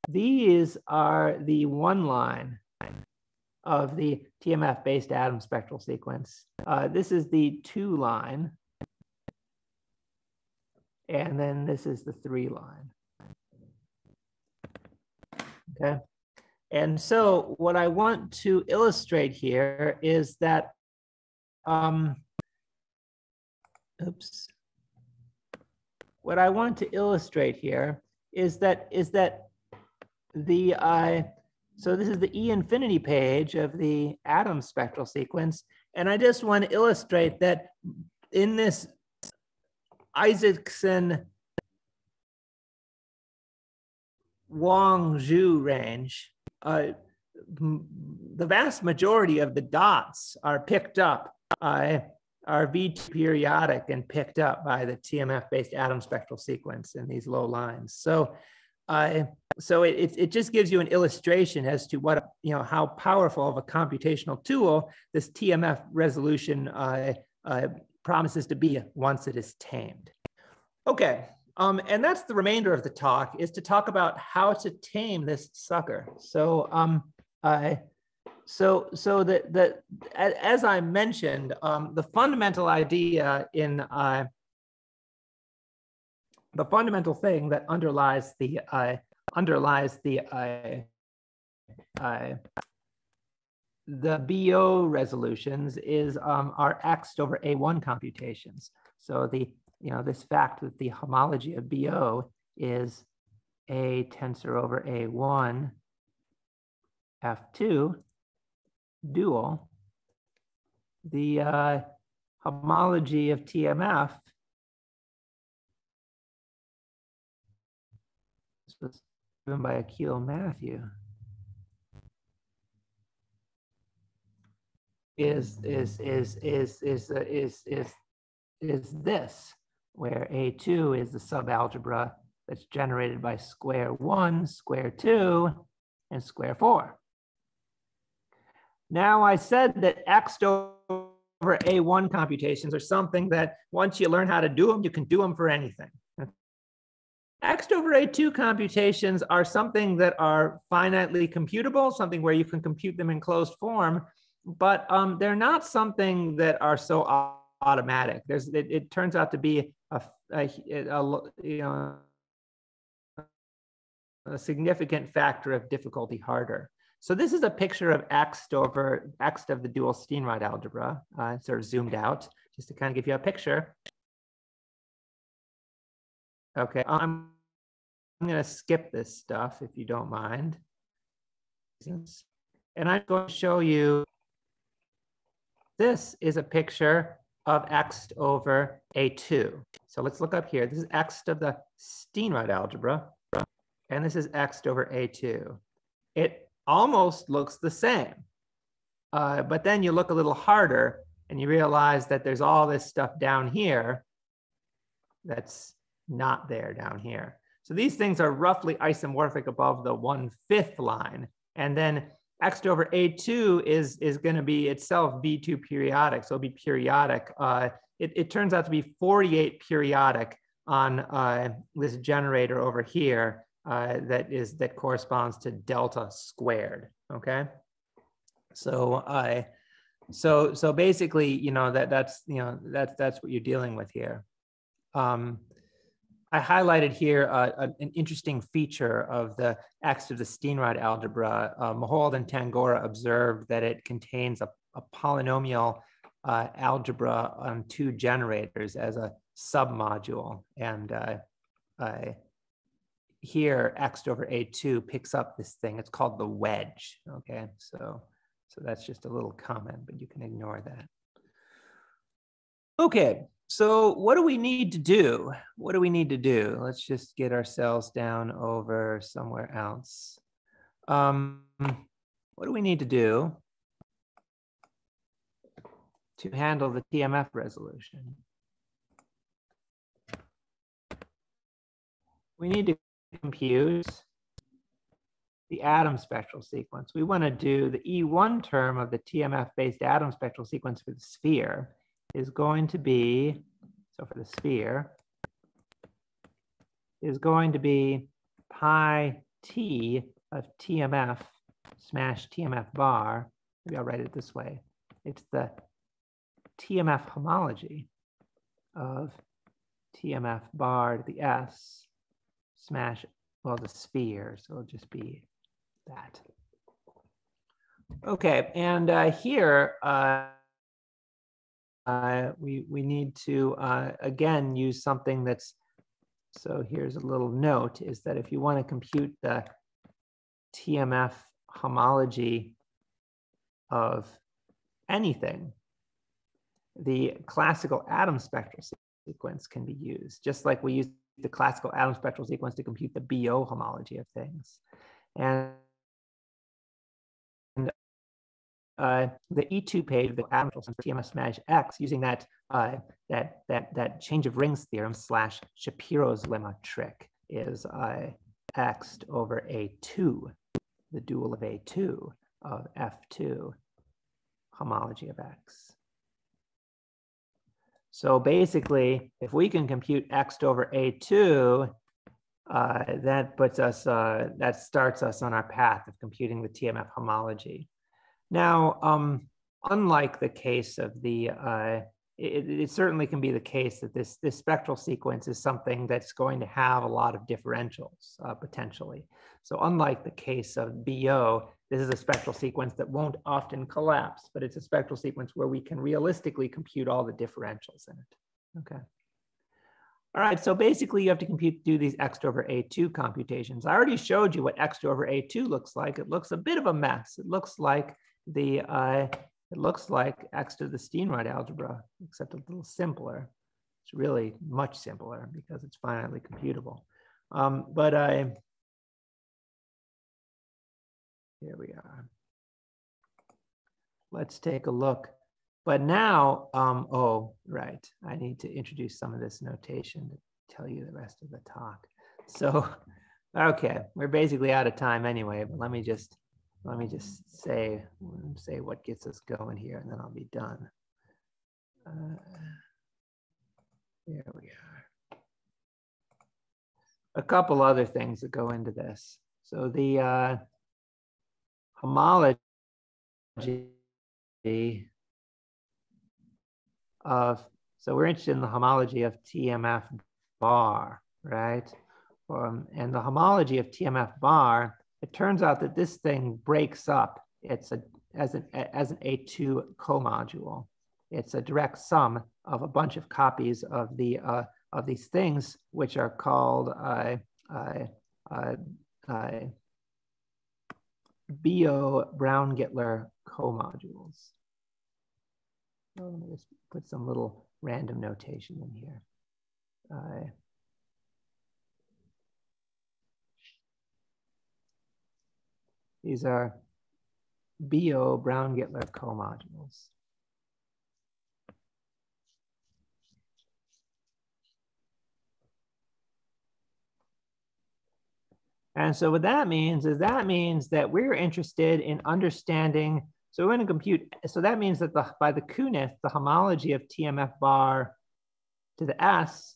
these are the 1 line of the TMF-based atom spectral sequence. This is the 2 line. And then this is the 3 line. Okay. And so what I want to illustrate here is that, what I want to illustrate here is that the, so this is the E infinity page of the atom spectral sequence. And I just want to illustrate that in this Isaacson Wang-Zhu range, the vast majority of the dots are picked up, are V2 periodic and picked up by the TMF-based atom spectral sequence in these low lines. So it just gives you an illustration as to what, how powerful of a computational tool this TMF resolution promises to be once it is tamed. Okay, and that's the remainder of the talk, is to talk about how to tame this sucker. So as I mentioned, the fundamental idea in the fundamental thing that underlies the BO resolutions is our X over A1 computations. So this fact that the homology of BO is A tensor over A1 F2 dual, the homology of TMF, this was given by Akil Matthew, is this, where A2 is the subalgebra that's generated by square 1, square 2, and square 4. Now I said that X over A1 computations are something that once you learn how to do them, you can do them for anything. X over A2 computations are something that are finitely computable, something where you can compute them in closed form, but they're not something that are so automatic. It turns out to be a significant factor of difficulty harder. So this is a picture of X over X of the dual Steenrod algebra, sort of zoomed out, just to kind of give you a picture. Okay, I'm going to skip this stuff if you don't mind. And I'm going to show you, this is a picture of X over A2. So let's look up here. This is X of the Steenrod algebra, and this is X over A2. It almost looks the same, but then you look a little harder and you realize that there's all this stuff down here that's not there down here. So these things are roughly isomorphic above the 1/5 line, and then X over A2 is going to be itself B2 periodic, so it'll be periodic. It turns out to be 48 periodic on this generator over here that corresponds to delta squared. Okay, so so basically, you know, that's what you're dealing with here. I highlighted here an interesting feature of the X of the Steenrod algebra. Mohold and Tangora observed that it contains a polynomial algebra on 2 generators as a submodule. And here, X over A2 picks up this thing. It's called the wedge. Okay, so that's just a little comment, but you can ignore that. Okay. So what do we need to do? What do we need to do? Let's just get ourselves down over somewhere else. What do we need to do to handle the TMF resolution? We need to compute the atom spectral sequence. We want to do the E1 term of the TMF-based atom spectral sequence for the sphere is going to be, so for the sphere, is going to be pi t of TMF smash TMF bar. Maybe I'll write it this way. It's the TMF homology of TMF bar to the S smash, well, the sphere. So it'll just be that. Okay, and here, we need to, again, use something that's, so here's a little note, is that if you want to compute the TMF homology of anything, the classical atom spectral sequence can be used, just like we use the classical atom spectral sequence to compute the BO homology of things. And the E2 page of the atom spectral TMF smash X, using that that change of rings theorem / Shapiro's lemma trick, is X over A2, the dual of A2 of F2 homology of X. So basically, if we can compute X over A2, that puts us, that starts us on our path of computing the TMF homology. Now, unlike the case of the, it certainly can be the case that this spectral sequence is something that's going to have a lot of differentials potentially. So unlike the case of BO, this is a spectral sequence that won't often collapse, but it's a spectral sequence where we can realistically compute all the differentials in it. Okay. All right, so basically you have to do these x over a2 computations. I already showed you what x over a2 looks like. It looks a bit of a mess. It looks like x to the Steenrod algebra, except a little simpler. It's really much simpler because it's finitely computable. Here we are. Let's take a look. But now, oh, right. I need to introduce some of this notation to tell you the rest of the talk. So, okay, we're basically out of time anyway, but let me just say what gets us going here, and then I'll be done. Here we are. A couple other things that go into this. So the homology of, so we're interested in the homology of TMF bar, right? And the homology of TMF bar, it turns out that this thing breaks up. It's as an A2 comodule. It's a direct sum of a bunch of copies of these things, which are called Brown-Gittler comodules. So let me just put some little random notation in here. These are Brown-Gittler comodules. And so what that means is that we're interested in understanding, so we're going to compute, so that means that by the Kunith, the homology of TMF bar to the S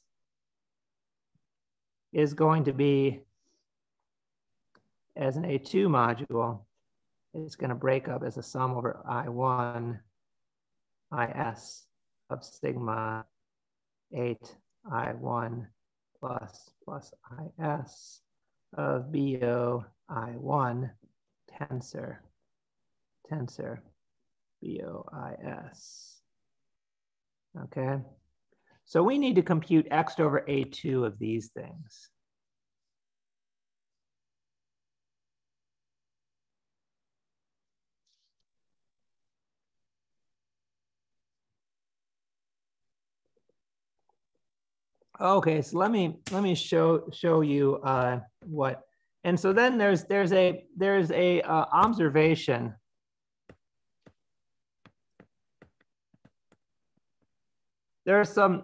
is going to be, as an A2 module, it's going to break up as a sum over I1 IS of sigma 8 I1 plus IS of BO I1 tensor BOIS. Okay, so we need to compute x over A2 of these things. Okay, so let me show you what, and so then there's a observation. There are some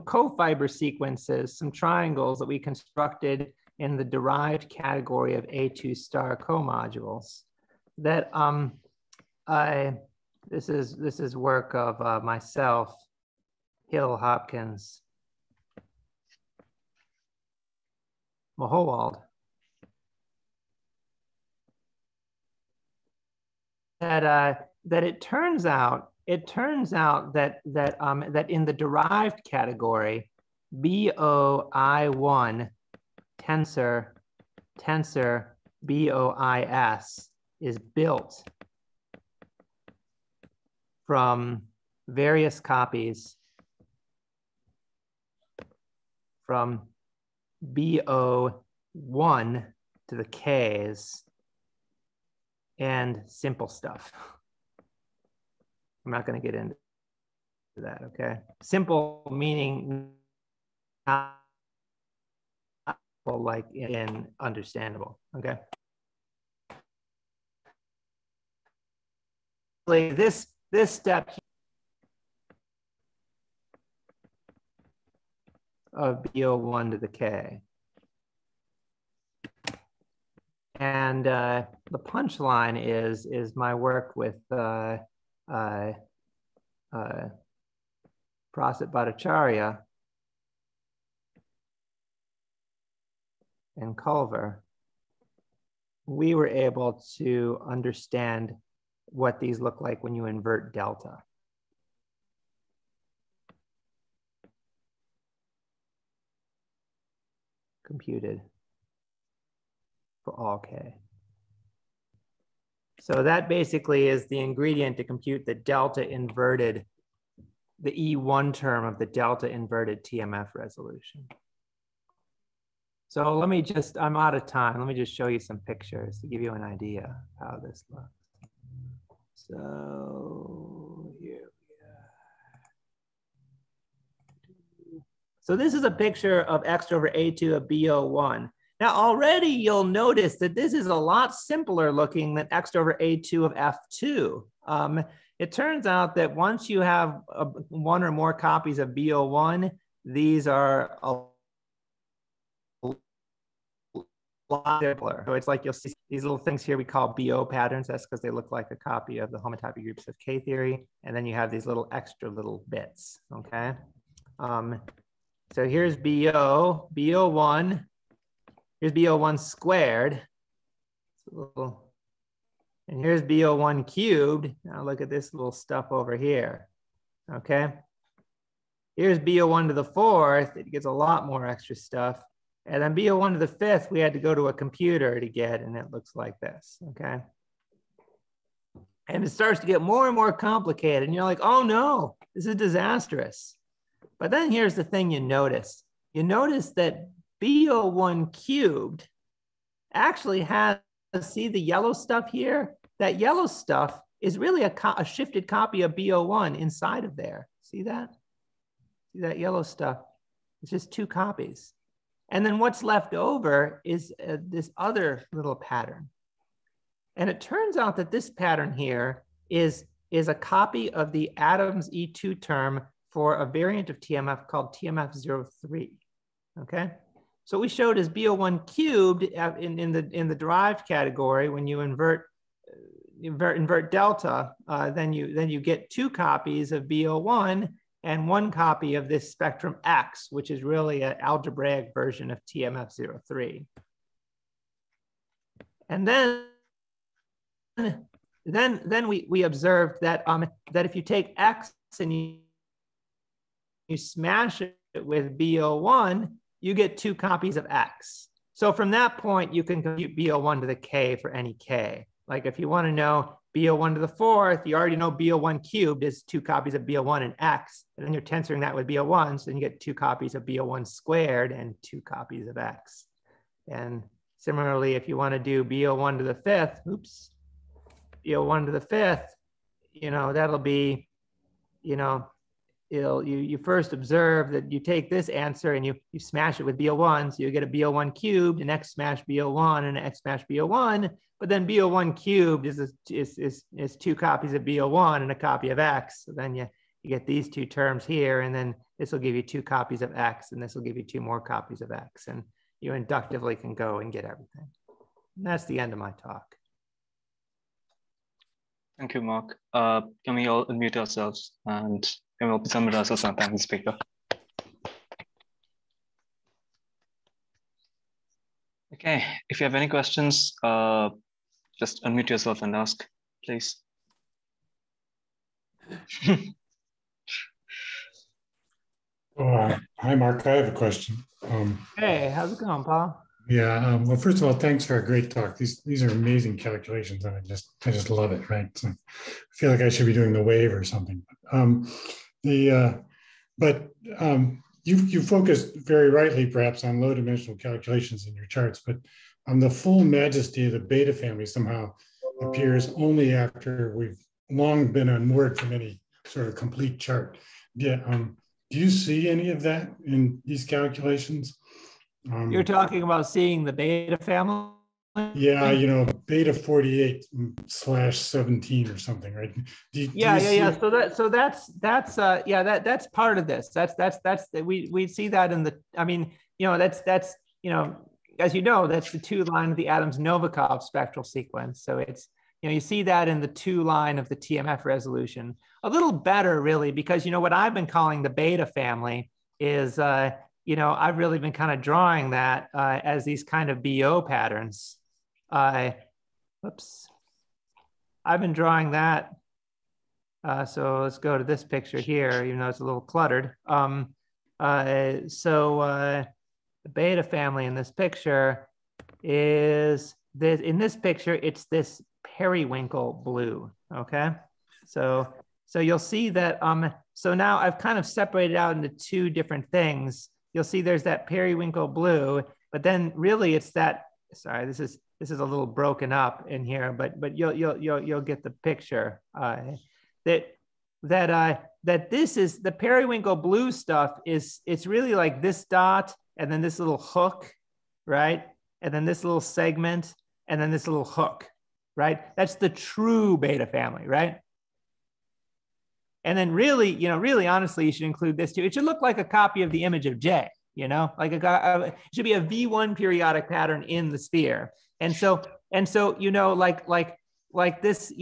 cofiber sequences, some triangles that we constructed in the derived category of A2 star comodules. That this is work of myself, Hill, Hopkins, Mahowald. That it turns out that in the derived category, BOI1 tensor BOIS is built from various copies from BO1 to the K's and simple stuff. I'm not going to get into that, okay? Simple meaning not like in understandable, okay? This step of BO1 to the K. And the punchline is my work with Prasit Bhattacharya and Culver. We were able to understand what these look like when you invert delta. Computed for all K. So that basically is the ingredient to compute the delta inverted the E1 term of the delta inverted TMF resolution. So let me just, I'm out of time. Let me just show you some pictures to give you an idea how this looks. So here we are. So this is a picture of x over a2 of BO1. Now already you'll notice that this is a lot simpler looking than x over a2 of f2. It turns out that once you have one or more copies of BO1, these are a lot simpler. So it's like you'll see these little things here we call BO patterns. That's because they look like a copy of the homotopy groups of K theory. And then you have these little extra little bits, okay? So here's BO, BO1. Here's BO1 squared. And here's BO1 cubed. Now look at this little stuff over here, okay? Here's BO1 to the fourth. It gets a lot more extra stuff. And then BO1 to the fifth, we had to go to a computer to get, and it looks like this, okay? And it starts to get more and more complicated. And you're like, oh no, this is disastrous. But then here's the thing you notice. You notice that BO1 cubed actually has, see the yellow stuff here? That yellow stuff is really a shifted copy of BO1 inside of there. See that? See that yellow stuff? It's just two copies. And then what's left over is this other little pattern. And it turns out that this pattern here is a copy of the Adams E2 term for a variant of TMF called TMF03, okay? So what we showed is BO1 cubed in the derived category. When you invert delta, then you get two copies of BO1 and one copy of this spectrum X, which is really an algebraic version of TMF03. And then we observed that that if you take X and you smash it with BO1, you get two copies of X. So from that point, you can compute BO1 to the K for any K. Like if you want to know BO1 to the fourth, you already know BO1 cubed is two copies of BO1 and X, and then you're tensoring that with BO1, so then you get two copies of BO1 squared and two copies of X. And similarly, if you want to do BO1 to the fifth, oops, BO1 to the fifth, you know, that'll be, you know, you first observe that you take this answer and you smash it with BO1, so you get a BO1 cubed, an X smash BO1, and an X smash BO1. But then BO1 cubed is two copies of BO1 and a copy of X. So then you get these two terms here, and then this will give you two copies of X, and this will give you two more copies of X. And you inductively can go and get everything. And that's the end of my talk. Thank you, Mark. Can we all unmute ourselves and can we all summarize ourselves and thank the speaker? Okay, if you have any questions, just unmute yourself and ask, please. Hi, Mark. I have a question. Hey, how's it going, Paul? Yeah. Well, first of all, thanks for a great talk. These are amazing calculations, and I just love it. Right. So I feel like I should be doing the wave or something. You focused very rightly, perhaps, on low-dimensional calculations in your charts, but the full majesty of the beta family somehow appears only after we've long been unmoored from any sort of complete chart. Yeah. Do you see any of that in these calculations? You're talking about seeing the beta family? Yeah, you know, beta 48/17 or something, right? Yeah. So that's part of this. We see that in the, I mean, you know, that's you know, as you know, that's the two line of the Adams-Novikov spectral sequence. So it's, you know, you see that in the two line of the TMF resolution. A little better, really, because, you know, what I've been calling the beta family is, you know, I've really been kind of drawing that as these kind of BO patterns. Whoops. I've been drawing that. So let's go to this picture here, even though it's a little cluttered. The beta family in this picture is this, in this picture, it's this periwinkle blue, okay? So you'll see that so now I've kind of separated out into two different things. You'll see there's that periwinkle blue, but then really it's that, sorry, this is a little broken up in here, but you'll get the picture. That this is the periwinkle blue stuff it's really like this dot and then this little hook, right? And then this little segment and then this little hook, right? That's the true beta family, right? And then really, really honestly, you should include this too. It should look like a copy of the image of J, like it should be a V1 periodic pattern in the sphere. And so, like this,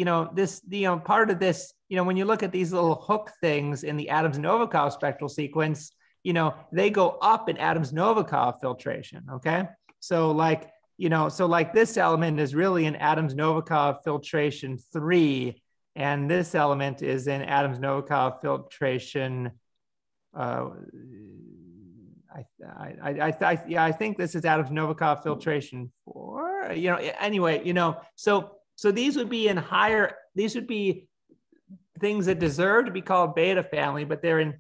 part of this, when you look at these little hook things in the Adams-Novikov spectral sequence, they go up in Adams-Novikov filtration, okay? So like this element is really in Adams-Novikov filtration 3, and this element is in Adams-Novikov filtration. I think this is Adams-Novikov filtration 4. Anyway, so these would be in higher. These would be things that deserve to be called beta family, but they're in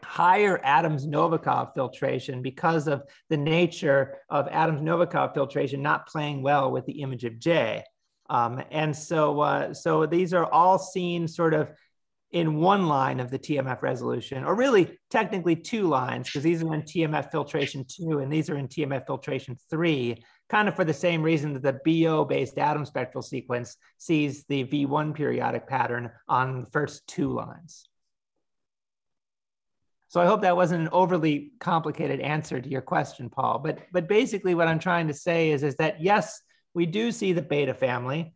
higher Adams-Novikov filtration because of the nature of Adams-Novikov filtration not playing well with the image of J. And so these are all seen sort of in one line of the TMF resolution, or really technically 2 lines, because these are in TMF filtration 2 and these are in TMF filtration 3, kind of for the same reason that the BO-based Adams spectral sequence sees the V1 periodic pattern on the first 2 lines. So I hope that wasn't an overly complicated answer to your question, Paul. But basically what I'm trying to say is that yes, we do see the beta family.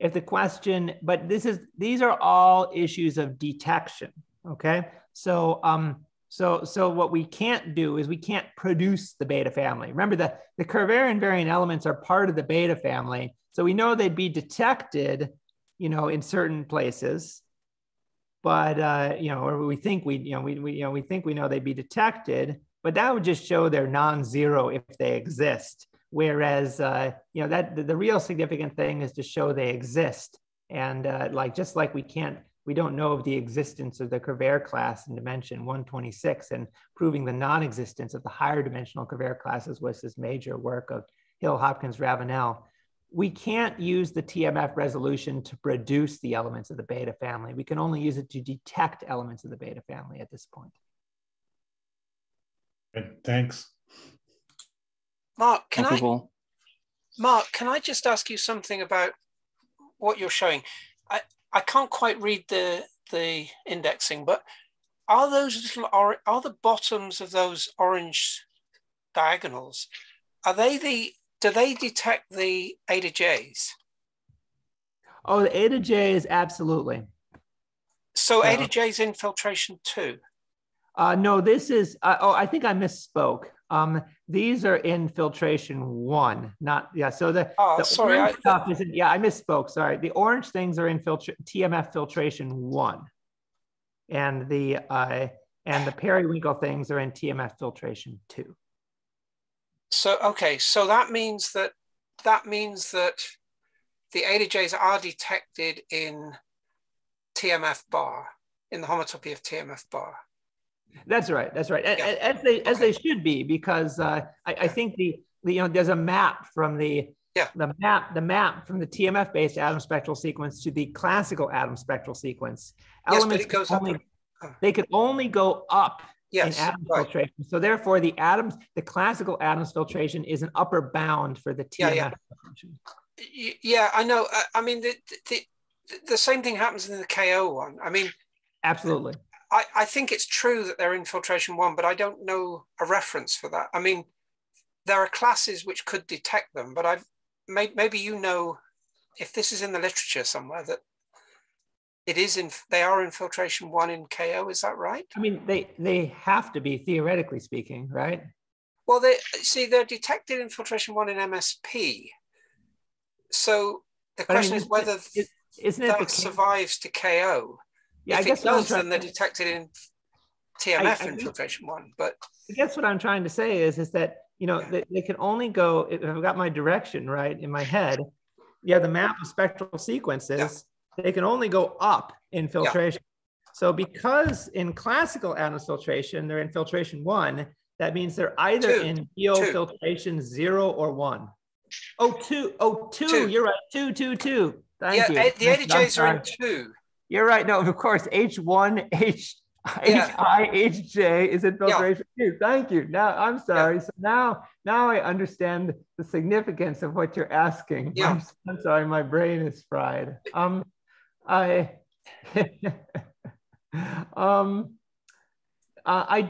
If the question, but these are all issues of detection, okay? So what we can't do is we can't produce the beta family. Remember that the Curvaire invariant elements are part of the beta family. So we know they'd be detected, in certain places, but or we think we know they'd be detected, but that would just show they're non-zero if they exist. Whereas, that the real significant thing is to show they exist. And just like we don't know of the existence of the Curvaire class in dimension 126, and proving the non-existence of the higher dimensional Curvaire classes was this major work of Hill, Hopkins, Ravenel. We can't use the TMF resolution to produce the elements of the beta family. We can only use it to detect elements of the beta family at this point. Good, thanks. Mark, can I just ask you something about what you're showing? I can't quite read the indexing, but are the bottoms of those orange diagonals, do they detect the eta J's? Oh, the eta J's, absolutely. So eta J's in filtration 2? No, this is, I think I misspoke. These are in filtration 1, not, yeah. So the orange stuff isn't, yeah, I misspoke, sorry. The orange things are in TMF filtration 1. And the periwinkle things are in TMF filtration 2. So, okay, so that means that the eta J's are detected in TMF bar, in the homotopy of TMF bar. That's right. That's right. Yeah. As they should be, because I think there's a map from the map from the TMF based atom spectral sequence to the classical atom spectral sequence. Yes, but it goes up. They could only go up in Adams filtration. So therefore, the classical Adams filtration is an upper bound for the TMF filtration. Yeah, I know. I mean, the same thing happens in the KO one. I mean, absolutely. I think it's true that they're in filtration 1, but I don't know a reference for that. I mean, there are classes which could detect them, but maybe if this is in the literature somewhere that they are in filtration 1 in KO. Is that right? I mean, they have to be, theoretically speaking, right? Well, they're detected in filtration 1 in MSP. So the question is whether that survives to KO. Yeah, if it does, then they're detected in TMF infiltration 1. But I guess what I'm trying to say is that they can only go, if I've got my direction right in my head, the map of spectral sequences, they can only go up in filtration. So because in classical Adams filtration, they're in filtration 1, that means they're either in BO filtration 0 or 1. Oh, 2. Oh, 2. You're right. 2, 2, 2. Thank you. The A to J's are in 2. You're right. No, of course, H1, HI, HJ is in filtration 2. Thank you. Now, I'm sorry. So now I understand the significance of what you're asking. Yeah. I'm sorry, my brain is fried. I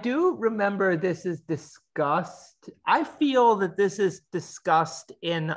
do remember this is discussed. I feel that this is discussed in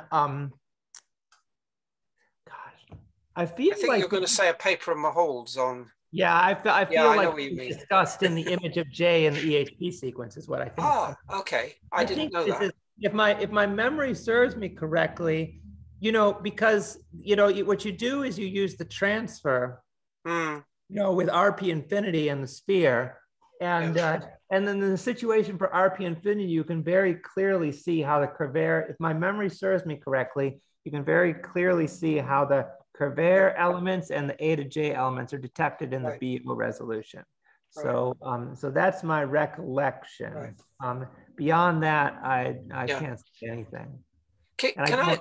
I think like you're going to say a paper of Mahol's on. Yeah, I feel like it's discussed in the image of J in the EHP sequence is what I think. Oh, okay. I didn't know that. If my memory serves me correctly, because what you do is you use the transfer, with RP infinity and the sphere, and then in the situation for RP infinity, you can very clearly see how the Crevert, if my memory serves me correctly, you can very clearly see how the Crevert elements and the A to J elements are detected in the BO resolution. So, so that's my recollection. Beyond that, I can't say anything. Can I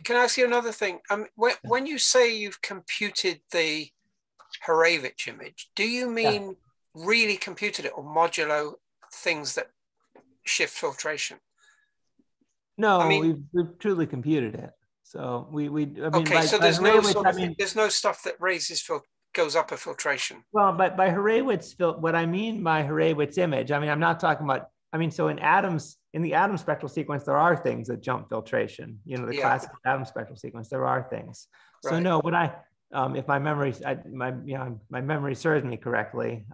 ask you another thing? When you say you've computed the Hurewicz image, do you mean really computed it or modulo things that shift filtration? No, we've truly computed it. So so there's no stuff that goes up a filtration. Well, but by Hurewicz, what I mean by Hurewicz image, I'm not talking about. So in the Adams spectral sequence, there are things that jump filtration. The classical Adams spectral sequence, there are things. So no, what if my memory serves me correctly,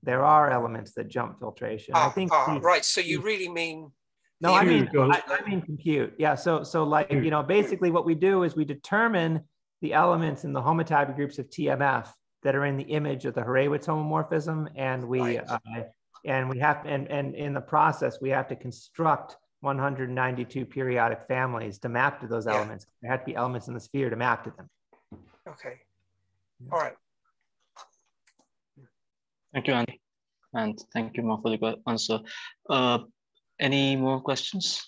there are elements that jump filtration. I think. Right. So you really mean. No, I mean compute. Yeah. So like, basically what we do is we determine the elements in the homotypic groups of TMF that are in the image of the Hurewicz homomorphism. And we and in the process, we have to construct 192 periodic families to map to those elements. There have to be elements in the sphere to map to them. Okay. All right. Thank you, Andy. And thank you, Mark, for the answer. Any more questions?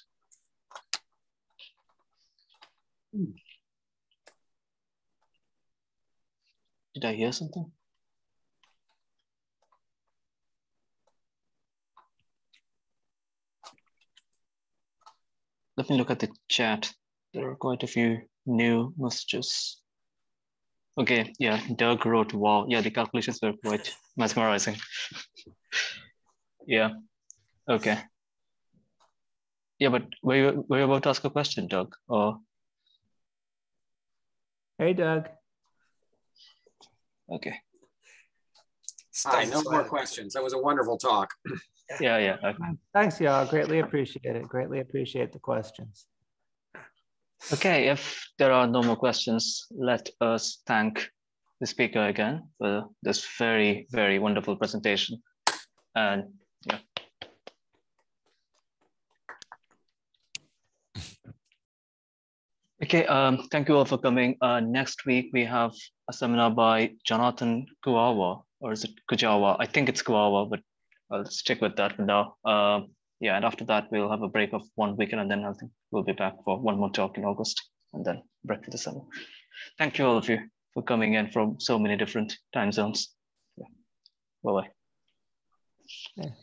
Did I hear something? Let me look at the chat. There are quite a few new messages. Okay, yeah, Doug wrote, wow, yeah, the calculations were quite mesmerizing. Yeah, okay. Yeah, but were you about to ask a question, Doug? Or... Hey, Doug. Okay. Hi, no more questions. That was a wonderful talk. Yeah. Okay. Thanks, y'all. Greatly appreciate it. Greatly appreciate the questions. Okay, if there are no more questions, let us thank the speaker again for this very, very wonderful presentation. And yeah. Okay, thank you all for coming. Next week, we have a seminar by Jonathan Kuawa, or is it Kujawa? I think it's Kuawa, but I'll stick with that for now. Yeah, and after that, we'll have a break of 1 weekend, and then I think we'll be back for one more talk in August, and then break for the summer. Thank you all of you for coming in from so many different time zones. Yeah. Bye-bye.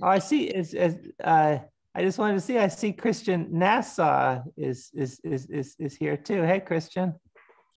Oh, I see. I just wanted to see. I see Christian Nassau is here too. Hey, Christian.